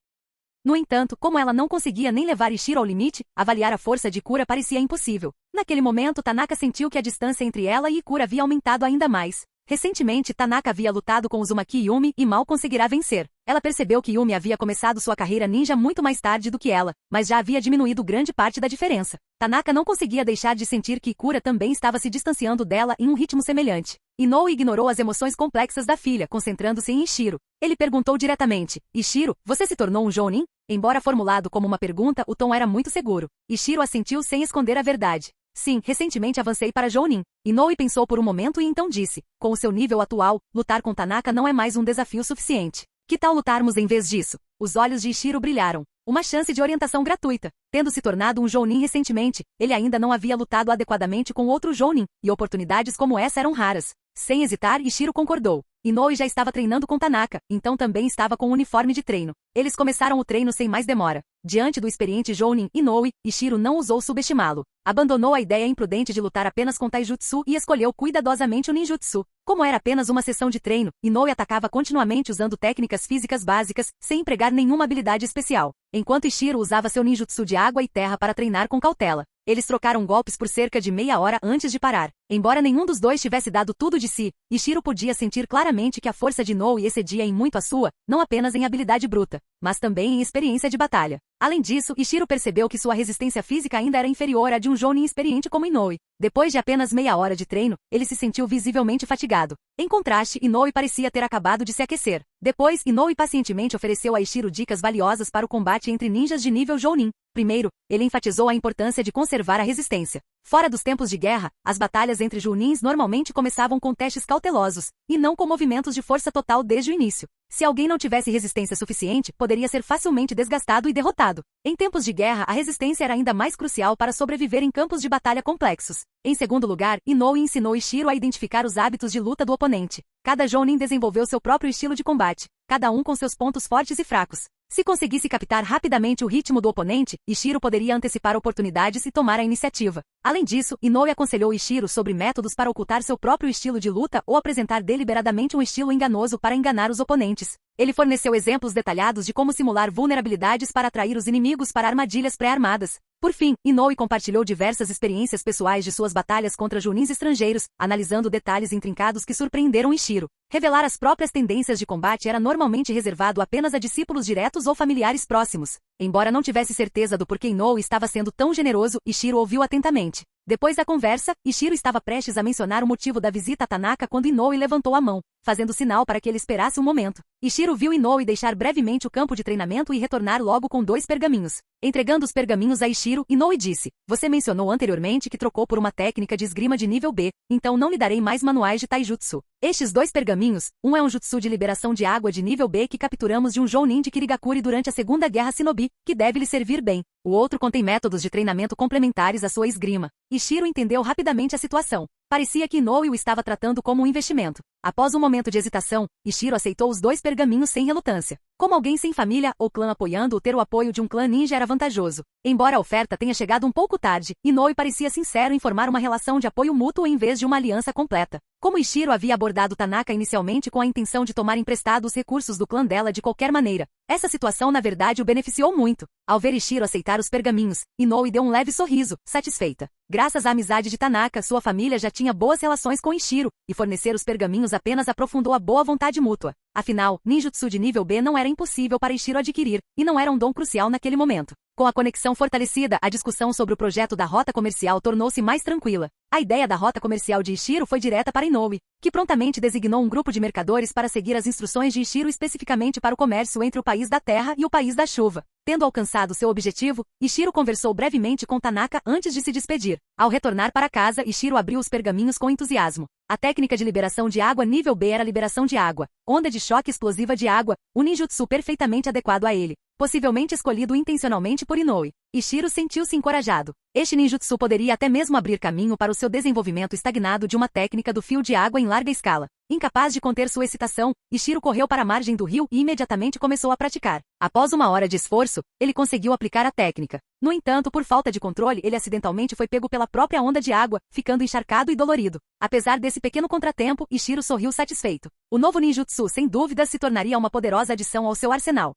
No entanto, como ela não conseguia nem levar Ichiro ao limite, avaliar a força de Ikura parecia impossível. Naquele momento, Tanaka sentiu que a distância entre ela e Ikura havia aumentado ainda mais. Recentemente, Tanaka havia lutado com Uzumaki Yumi e mal conseguirá vencer. Ela percebeu que Yumi havia começado sua carreira ninja muito mais tarde do que ela, mas já havia diminuído grande parte da diferença. Tanaka não conseguia deixar de sentir que Ikura também estava se distanciando dela em um ritmo semelhante. Inoue ignorou as emoções complexas da filha, concentrando-se em Ichiro. Ele perguntou diretamente: Ichiro, você se tornou um jounin? Embora formulado como uma pergunta, o tom era muito seguro. Ichiro assentiu sem esconder a verdade. Sim, recentemente avancei para Jounin. Inoue pensou por um momento e então disse: com o seu nível atual, lutar com Tanaka não é mais um desafio suficiente. Que tal lutarmos em vez disso? Os olhos de Ichiro brilharam. Uma chance de orientação gratuita. Tendo se tornado um jounin recentemente, ele ainda não havia lutado adequadamente com outro jounin, e oportunidades como essa eram raras. Sem hesitar, Ichiro concordou. Inoue já estava treinando com Tanaka, então também estava com um uniforme de treino. Eles começaram o treino sem mais demora. Diante do experiente jounin Inoue, Ichiro não ousou subestimá-lo. Abandonou a ideia imprudente de lutar apenas com taijutsu e escolheu cuidadosamente o ninjutsu. Como era apenas uma sessão de treino, Inoue atacava continuamente usando técnicas físicas básicas, sem empregar nenhuma habilidade especial. Enquanto Ichiro usava seu ninjutsu de água e terra para treinar com cautela. Eles trocaram golpes por cerca de meia hora antes de parar. Embora nenhum dos dois tivesse dado tudo de si, Ichiro podia sentir claramente que a força de Inoue excedia em muito a sua, não apenas em habilidade bruta, mas também em experiência de batalha. Além disso, Ichiro percebeu que sua resistência física ainda era inferior à de um jounin experiente como Inoue. Depois de apenas meia hora de treino, ele se sentiu visivelmente fatigado. Em contraste, Inoue parecia ter acabado de se aquecer. Depois, Inoue pacientemente ofereceu a Ichiro dicas valiosas para o combate entre ninjas de nível jounin. Primeiro, ele enfatizou a importância de conservar a resistência. Fora dos tempos de guerra, as batalhas entre jounins normalmente começavam com testes cautelosos, e não com movimentos de força total desde o início. Se alguém não tivesse resistência suficiente, poderia ser facilmente desgastado e derrotado. Em tempos de guerra, a resistência era ainda mais crucial para sobreviver em campos de batalha complexos. Em segundo lugar, Inoue ensinou Ishiro a identificar os hábitos de luta do oponente. Cada Jounin desenvolveu seu próprio estilo de combate, cada um com seus pontos fortes e fracos. Se conseguisse captar rapidamente o ritmo do oponente, Ishiro poderia antecipar oportunidades e tomar a iniciativa. Além disso, Inoue aconselhou Ishiro sobre métodos para ocultar seu próprio estilo de luta ou apresentar deliberadamente um estilo enganoso para enganar os oponentes. Ele forneceu exemplos detalhados de como simular vulnerabilidades para atrair os inimigos para armadilhas pré-armadas. Por fim, Inoue compartilhou diversas experiências pessoais de suas batalhas contra Jounins estrangeiros, analisando detalhes intrincados que surpreenderam Ishiro. Revelar as próprias tendências de combate era normalmente reservado apenas a discípulos diretos ou familiares próximos. Embora não tivesse certeza do porquê Inoue estava sendo tão generoso, Ishiro ouviu atentamente. Depois da conversa, Ishiro estava prestes a mencionar o motivo da visita a Tanaka quando Inoue levantou a mão, fazendo sinal para que ele esperasse um momento. Ishiro viu Inoue deixar brevemente o campo de treinamento e retornar logo com 2 pergaminhos. Entregando os pergaminhos a Ishiro, Inoue disse: "Você mencionou anteriormente que trocou por uma técnica de esgrima de nível B, então não lhe darei mais manuais de taijutsu. Estes 2 pergaminhos, um é um jutsu de liberação de água de nível B que capturamos de um Jounin de Kirigakuri durante a Segunda Guerra Shinobi, que deve lhe servir bem. O outro contém métodos de treinamento complementares à sua esgrima." Ishiro entendeu rapidamente a situação. Parecia que Inoue o estava tratando como um investimento. Após um momento de hesitação, Ishiro aceitou os 2 pergaminhos sem relutância. Como alguém sem família ou clã apoiando, ter o apoio de um clã ninja era vantajoso. Embora a oferta tenha chegado um pouco tarde, Inoue parecia sincero em formar uma relação de apoio mútuo em vez de uma aliança completa. Como Ishiro havia abordado Tanaka inicialmente com a intenção de tomar emprestado os recursos do clã dela de qualquer maneira, essa situação na verdade o beneficiou muito. Ao ver Ishiro aceitar os pergaminhos, Inoue deu um leve sorriso, satisfeita. Graças à amizade de Tanaka, sua família já tinha boas relações com Ishiro, e fornecer os pergaminhos apenas aprofundou a boa vontade mútua. Afinal, ninjutsu de nível B não era impossível para Ishiro adquirir, e não era um dom crucial naquele momento. Com a conexão fortalecida, a discussão sobre o projeto da rota comercial tornou-se mais tranquila. A ideia da rota comercial de Ishiro foi direta para Inoue, que prontamente designou um grupo de mercadores para seguir as instruções de Ishiro especificamente para o comércio entre o país da terra e o país da chuva. Tendo alcançado seu objetivo, Ishiro conversou brevemente com Tanaka antes de se despedir. Ao retornar para casa, Ishiro abriu os pergaminhos com entusiasmo. A técnica de liberação de água nível B era liberação de água, onda de choque explosiva de água, um ninjutsu perfeitamente adequado a ele, possivelmente escolhido intencionalmente por Inoue. Ishiro sentiu-se encorajado. Este ninjutsu poderia até mesmo abrir caminho para o seu desenvolvimento estagnado de uma técnica do fio de água em larga escala. Incapaz de conter sua excitação, Ishiro correu para a margem do rio e imediatamente começou a praticar. Após uma hora de esforço, ele conseguiu aplicar a técnica. No entanto, por falta de controle, ele acidentalmente foi pego pela própria onda de água, ficando encharcado e dolorido. Apesar desse pequeno contratempo, Ishiro sorriu satisfeito. O novo ninjutsu sem dúvida se tornaria uma poderosa adição ao seu arsenal.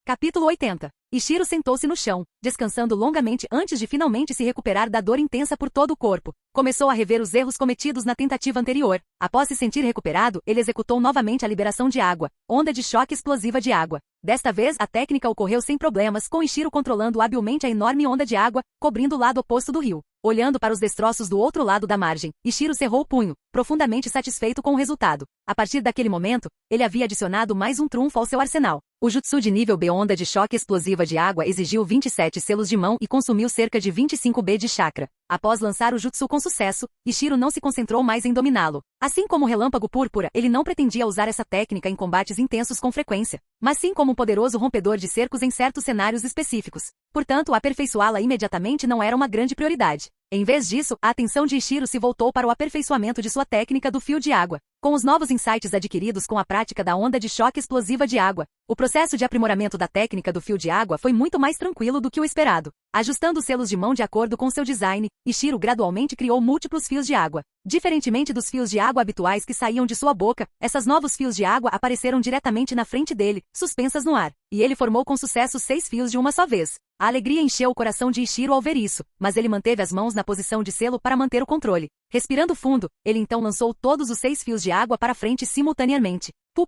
Capítulo 80. Ishiro sentou-se no chão, descansando longamente antes de finalmente se recuperar da dor intensa por todo o corpo. Começou a rever os erros cometidos na tentativa anterior. Após se sentir recuperado, ele executou novamente a liberação de água, onda de choque explosiva de água. Desta vez, a técnica ocorreu sem problemas, com Ishiro controlando habilmente a enorme onda de água, cobrindo o lado oposto do rio. Olhando para os destroços do outro lado da margem, Ishiro cerrou o punho, profundamente satisfeito com o resultado. A partir daquele momento, ele havia adicionado mais um trunfo ao seu arsenal. O jutsu de nível B onda de choque explosiva de água exigiu 27 selos de mão e consumiu cerca de 25 B de chakra. Após lançar o jutsu com sucesso, Ishiro não se concentrou mais em dominá-lo. Assim como o relâmpago púrpura, ele não pretendia usar essa técnica em combates intensos com frequência, mas sim como um poderoso rompedor de cercos em certos cenários específicos. Portanto, aperfeiçoá-la imediatamente não era uma grande prioridade. Em vez disso, a atenção de Ishiro se voltou para o aperfeiçoamento de sua técnica do fio de água. Com os novos insights adquiridos com a prática da onda de choque explosiva de água, o processo de aprimoramento da técnica do fio de água foi muito mais tranquilo do que o esperado. Ajustando os selos de mão de acordo com seu design, Ishiro gradualmente criou múltiplos fios de água. Diferentemente dos fios de água habituais que saíam de sua boca, esses novos fios de água apareceram diretamente na frente dele, suspensas no ar, e ele formou com sucesso 6 fios de uma só vez. A alegria encheu o coração de Ishiro ao ver isso, mas ele manteve as mãos na posição de selo para manter o controle. Respirando fundo, ele então lançou todos os 6 fios de água para frente simultaneamente. Pu.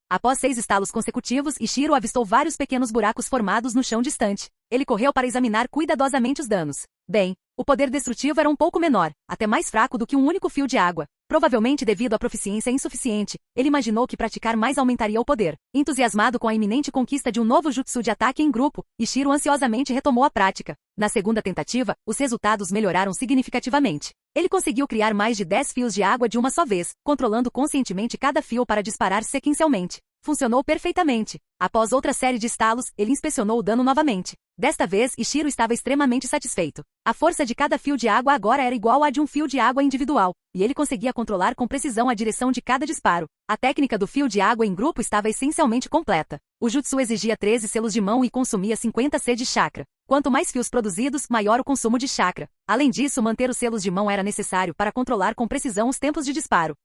Após 6 estalos consecutivos, Ishiro avistou vários pequenos buracos formados no chão distante. Ele correu para examinar cuidadosamente os danos. Bem, o poder destrutivo era um pouco menor, até mais fraco do que um único fio de água. Provavelmente devido à proficiência insuficiente, ele imaginou que praticar mais aumentaria o poder. Entusiasmado com a iminente conquista de um novo jutsu de ataque em grupo, Ishiro ansiosamente retomou a prática. Na segunda tentativa, os resultados melhoraram significativamente. Ele conseguiu criar mais de 10 fios de água de uma só vez, controlando conscientemente cada fio para disparar sequencialmente. Funcionou perfeitamente. Após outra série de estalos, ele inspecionou o dano novamente. Desta vez, Ishiro estava extremamente satisfeito. A força de cada fio de água agora era igual à de um fio de água individual, e ele conseguia controlar com precisão a direção de cada disparo. A técnica do fio de água em grupo estava essencialmente completa. O jutsu exigia 13 selos de mão e consumia 50 C de chakra. Quanto mais fios produzidos, maior o consumo de chakra. Além disso, manter os selos de mão era necessário para controlar com precisão os tempos de disparo.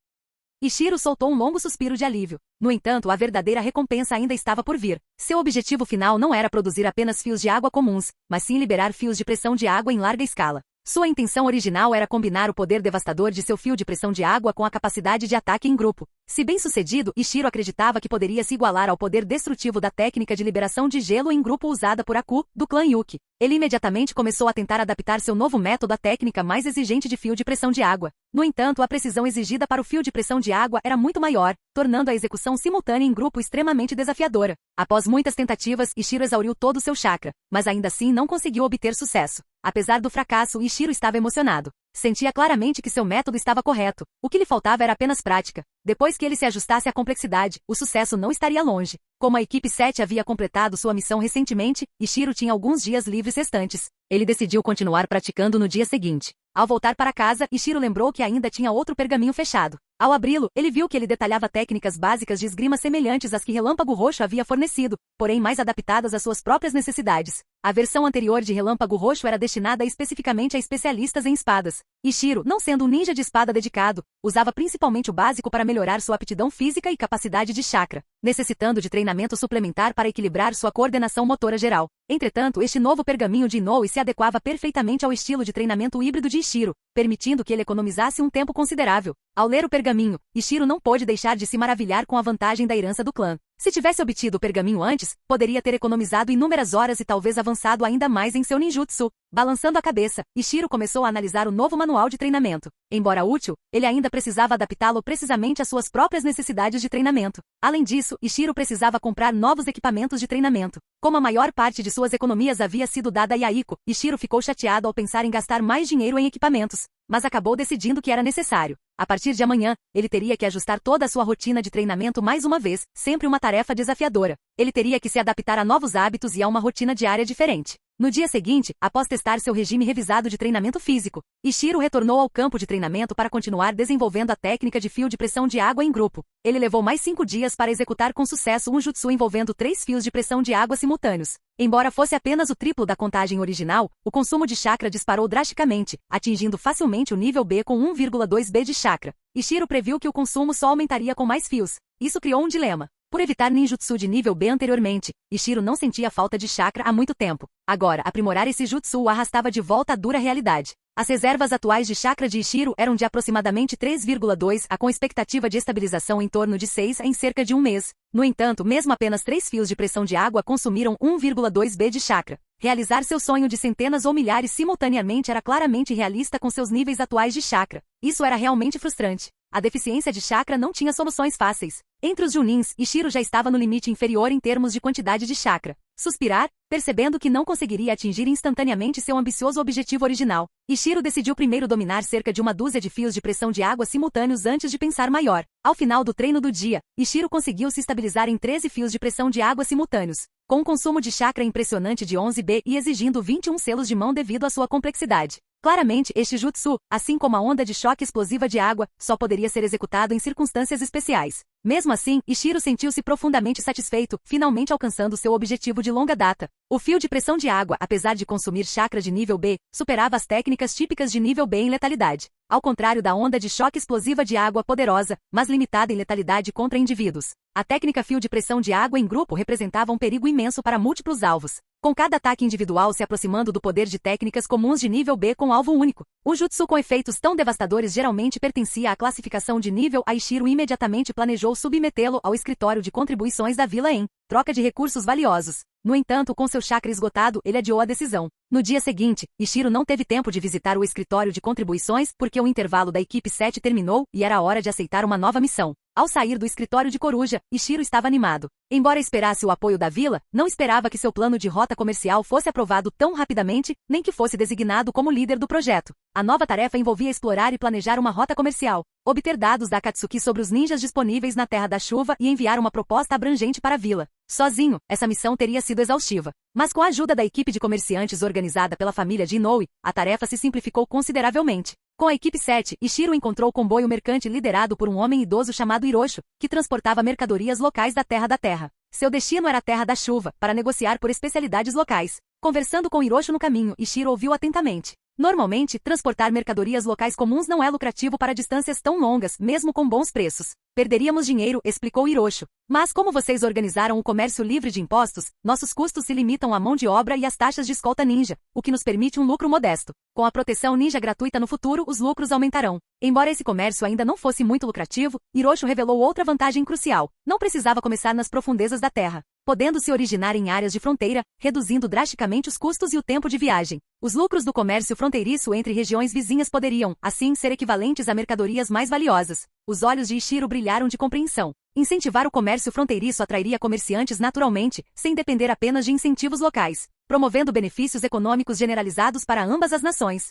Ishiro soltou um longo suspiro de alívio. No entanto, a verdadeira recompensa ainda estava por vir. Seu objetivo final não era produzir apenas fios de água comuns, mas sim liberar fios de pressão de água em larga escala. Sua intenção original era combinar o poder devastador de seu fio de pressão de água com a capacidade de ataque em grupo. Se bem sucedido, Ishiro acreditava que poderia se igualar ao poder destrutivo da técnica de liberação de gelo em grupo usada por Aku, do clã Yuki. Ele imediatamente começou a tentar adaptar seu novo método à técnica mais exigente de fio de pressão de água. No entanto, a precisão exigida para o fio de pressão de água era muito maior, tornando a execução simultânea em grupo extremamente desafiadora. Após muitas tentativas, Ishiro exauriu todo o seu chakra, mas ainda assim não conseguiu obter sucesso. Apesar do fracasso, Ishiro estava emocionado. Sentia claramente que seu método estava correto. O que lhe faltava era apenas prática. Depois que ele se ajustasse à complexidade, o sucesso não estaria longe. Como a equipe 7 havia completado sua missão recentemente, Ishiro tinha alguns dias livres restantes. Ele decidiu continuar praticando no dia seguinte. Ao voltar para casa, Ishiro lembrou que ainda tinha outro pergaminho fechado. Ao abri-lo, ele viu que ele detalhava técnicas básicas de esgrima semelhantes às que Relâmpago Roxo havia fornecido, porém mais adaptadas às suas próprias necessidades. A versão anterior de Relâmpago Roxo era destinada especificamente a especialistas em espadas. Ishiro, não sendo um ninja de espada dedicado, usava principalmente o básico para melhorar sua aptidão física e capacidade de chakra, necessitando de treinamento suplementar para equilibrar sua coordenação motora geral. Entretanto, este novo pergaminho de Inoue se adequava perfeitamente ao estilo de treinamento híbrido de Ishiro, permitindo que ele economizasse um tempo considerável. Ao ler o pergaminho, Ishiro não pôde deixar de se maravilhar com a vantagem da herança do clã. Se tivesse obtido o pergaminho antes, poderia ter economizado inúmeras horas e talvez avançado ainda mais em seu ninjutsu. Balançando a cabeça, Ishiro começou a analisar o novo manual de treinamento. Embora útil, ele ainda precisava adaptá-lo precisamente às suas próprias necessidades de treinamento. Além disso, Ishiro precisava comprar novos equipamentos de treinamento. Como a maior parte de suas economias havia sido dada a Yaiko, Ishiro ficou chateado ao pensar em gastar mais dinheiro em equipamentos, mas acabou decidindo que era necessário. A partir de amanhã, ele teria que ajustar toda a sua rotina de treinamento mais uma vez, sempre uma tarefa desafiadora. Ele teria que se adaptar a novos hábitos e a uma rotina diária diferente. No dia seguinte, após testar seu regime revisado de treinamento físico, Ishiro retornou ao campo de treinamento para continuar desenvolvendo a técnica de fio de pressão de água em grupo. Ele levou mais 5 dias para executar com sucesso um jutsu envolvendo 3 fios de pressão de água simultâneos. Embora fosse apenas o triplo da contagem original, o consumo de chakra disparou drasticamente, atingindo facilmente o nível B com 1,2 B de chakra. Ishiro previu que o consumo só aumentaria com mais fios. Isso criou um dilema. Por evitar ninjutsu de nível B anteriormente, Ishiro não sentia falta de chakra há muito tempo. Agora, aprimorar esse jutsu o arrastava de volta à dura realidade. As reservas atuais de chakra de Ishiro eram de aproximadamente 3,2 A com expectativa de estabilização em torno de 6 A em cerca de um mês. No entanto, mesmo apenas 3 fios de pressão de água consumiram 1,2 B de chakra. Realizar seu sonho de centenas ou milhares simultaneamente era claramente realista com seus níveis atuais de chakra. Isso era realmente frustrante. A deficiência de chakra não tinha soluções fáceis. Entre os Junins, Ishiro já estava no limite inferior em termos de quantidade de chakra. Suspirar, percebendo que não conseguiria atingir instantaneamente seu ambicioso objetivo original, Ishiro decidiu primeiro dominar cerca de uma dúzia de fios de pressão de água simultâneos antes de pensar maior. Ao final do treino do dia, Ishiro conseguiu se estabilizar em 13 fios de pressão de água simultâneos, com um consumo de chakra impressionante de 11 B e exigindo 21 selos de mão devido à sua complexidade. Claramente, este jutsu, assim como a onda de choque explosiva de água, só poderia ser executado em circunstâncias especiais. Mesmo assim, Ishiro sentiu-se profundamente satisfeito, finalmente alcançando seu objetivo de longa data. O fio de pressão de água, apesar de consumir chakra de nível B, superava as técnicas típicas de nível B em letalidade. Ao contrário da onda de choque explosiva de água poderosa, mas limitada em letalidade contra indivíduos. A técnica fio de pressão de água em grupo representava um perigo imenso para múltiplos alvos, com cada ataque individual se aproximando do poder de técnicas comuns de nível B com alvo único. Um jutsu com efeitos tão devastadores geralmente pertencia à classificação de nível A. Ishiro imediatamente planejou submetê-lo ao escritório de contribuições da vila em troca de recursos valiosos. No entanto, com seu chakra esgotado, ele adiou a decisão. No dia seguinte, Ishiro não teve tempo de visitar o escritório de contribuições porque o intervalo da equipe 7 terminou e era hora de aceitar uma nova missão. Ao sair do escritório de Coruja, Ishiro estava animado. Embora esperasse o apoio da vila, não esperava que seu plano de rota comercial fosse aprovado tão rapidamente, nem que fosse designado como líder do projeto. A nova tarefa envolvia explorar e planejar uma rota comercial, obter dados da Akatsuki sobre os ninjas disponíveis na Terra da Chuva e enviar uma proposta abrangente para a vila. Sozinho, essa missão teria sido exaustiva. Mas com a ajuda da equipe de comerciantes organizada pela família de Inoue, a tarefa se simplificou consideravelmente. Com a equipe 7, Ishiro encontrou o comboio mercante liderado por um homem idoso chamado Hirosho, que transportava mercadorias locais da Terra. Seu destino era a Terra da Chuva, para negociar por especialidades locais. Conversando com Hirosho no caminho, Ishiro ouviu atentamente. Normalmente, transportar mercadorias locais comuns não é lucrativo para distâncias tão longas, mesmo com bons preços. Perderíamos dinheiro, explicou Hirosho. Mas como vocês organizaram o comércio livre de impostos, nossos custos se limitam à mão de obra e às taxas de escolta ninja, o que nos permite um lucro modesto. Com a proteção ninja gratuita no futuro, os lucros aumentarão. Embora esse comércio ainda não fosse muito lucrativo, Hirosho revelou outra vantagem crucial. Não precisava começar nas profundezas da Terra, podendo se originar em áreas de fronteira, reduzindo drasticamente os custos e o tempo de viagem. Os lucros do comércio fronteiriço entre regiões vizinhas poderiam, assim, ser equivalentes a mercadorias mais valiosas. Os olhos de Ishiro brilharam de compreensão. Incentivar o comércio fronteiriço atrairia comerciantes naturalmente, sem depender apenas de incentivos locais, promovendo benefícios econômicos generalizados para ambas as nações.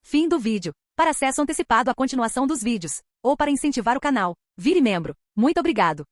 Fim do vídeo. Para acesso antecipado à continuação dos vídeos, ou para incentivar o canal, vire membro. Muito obrigado.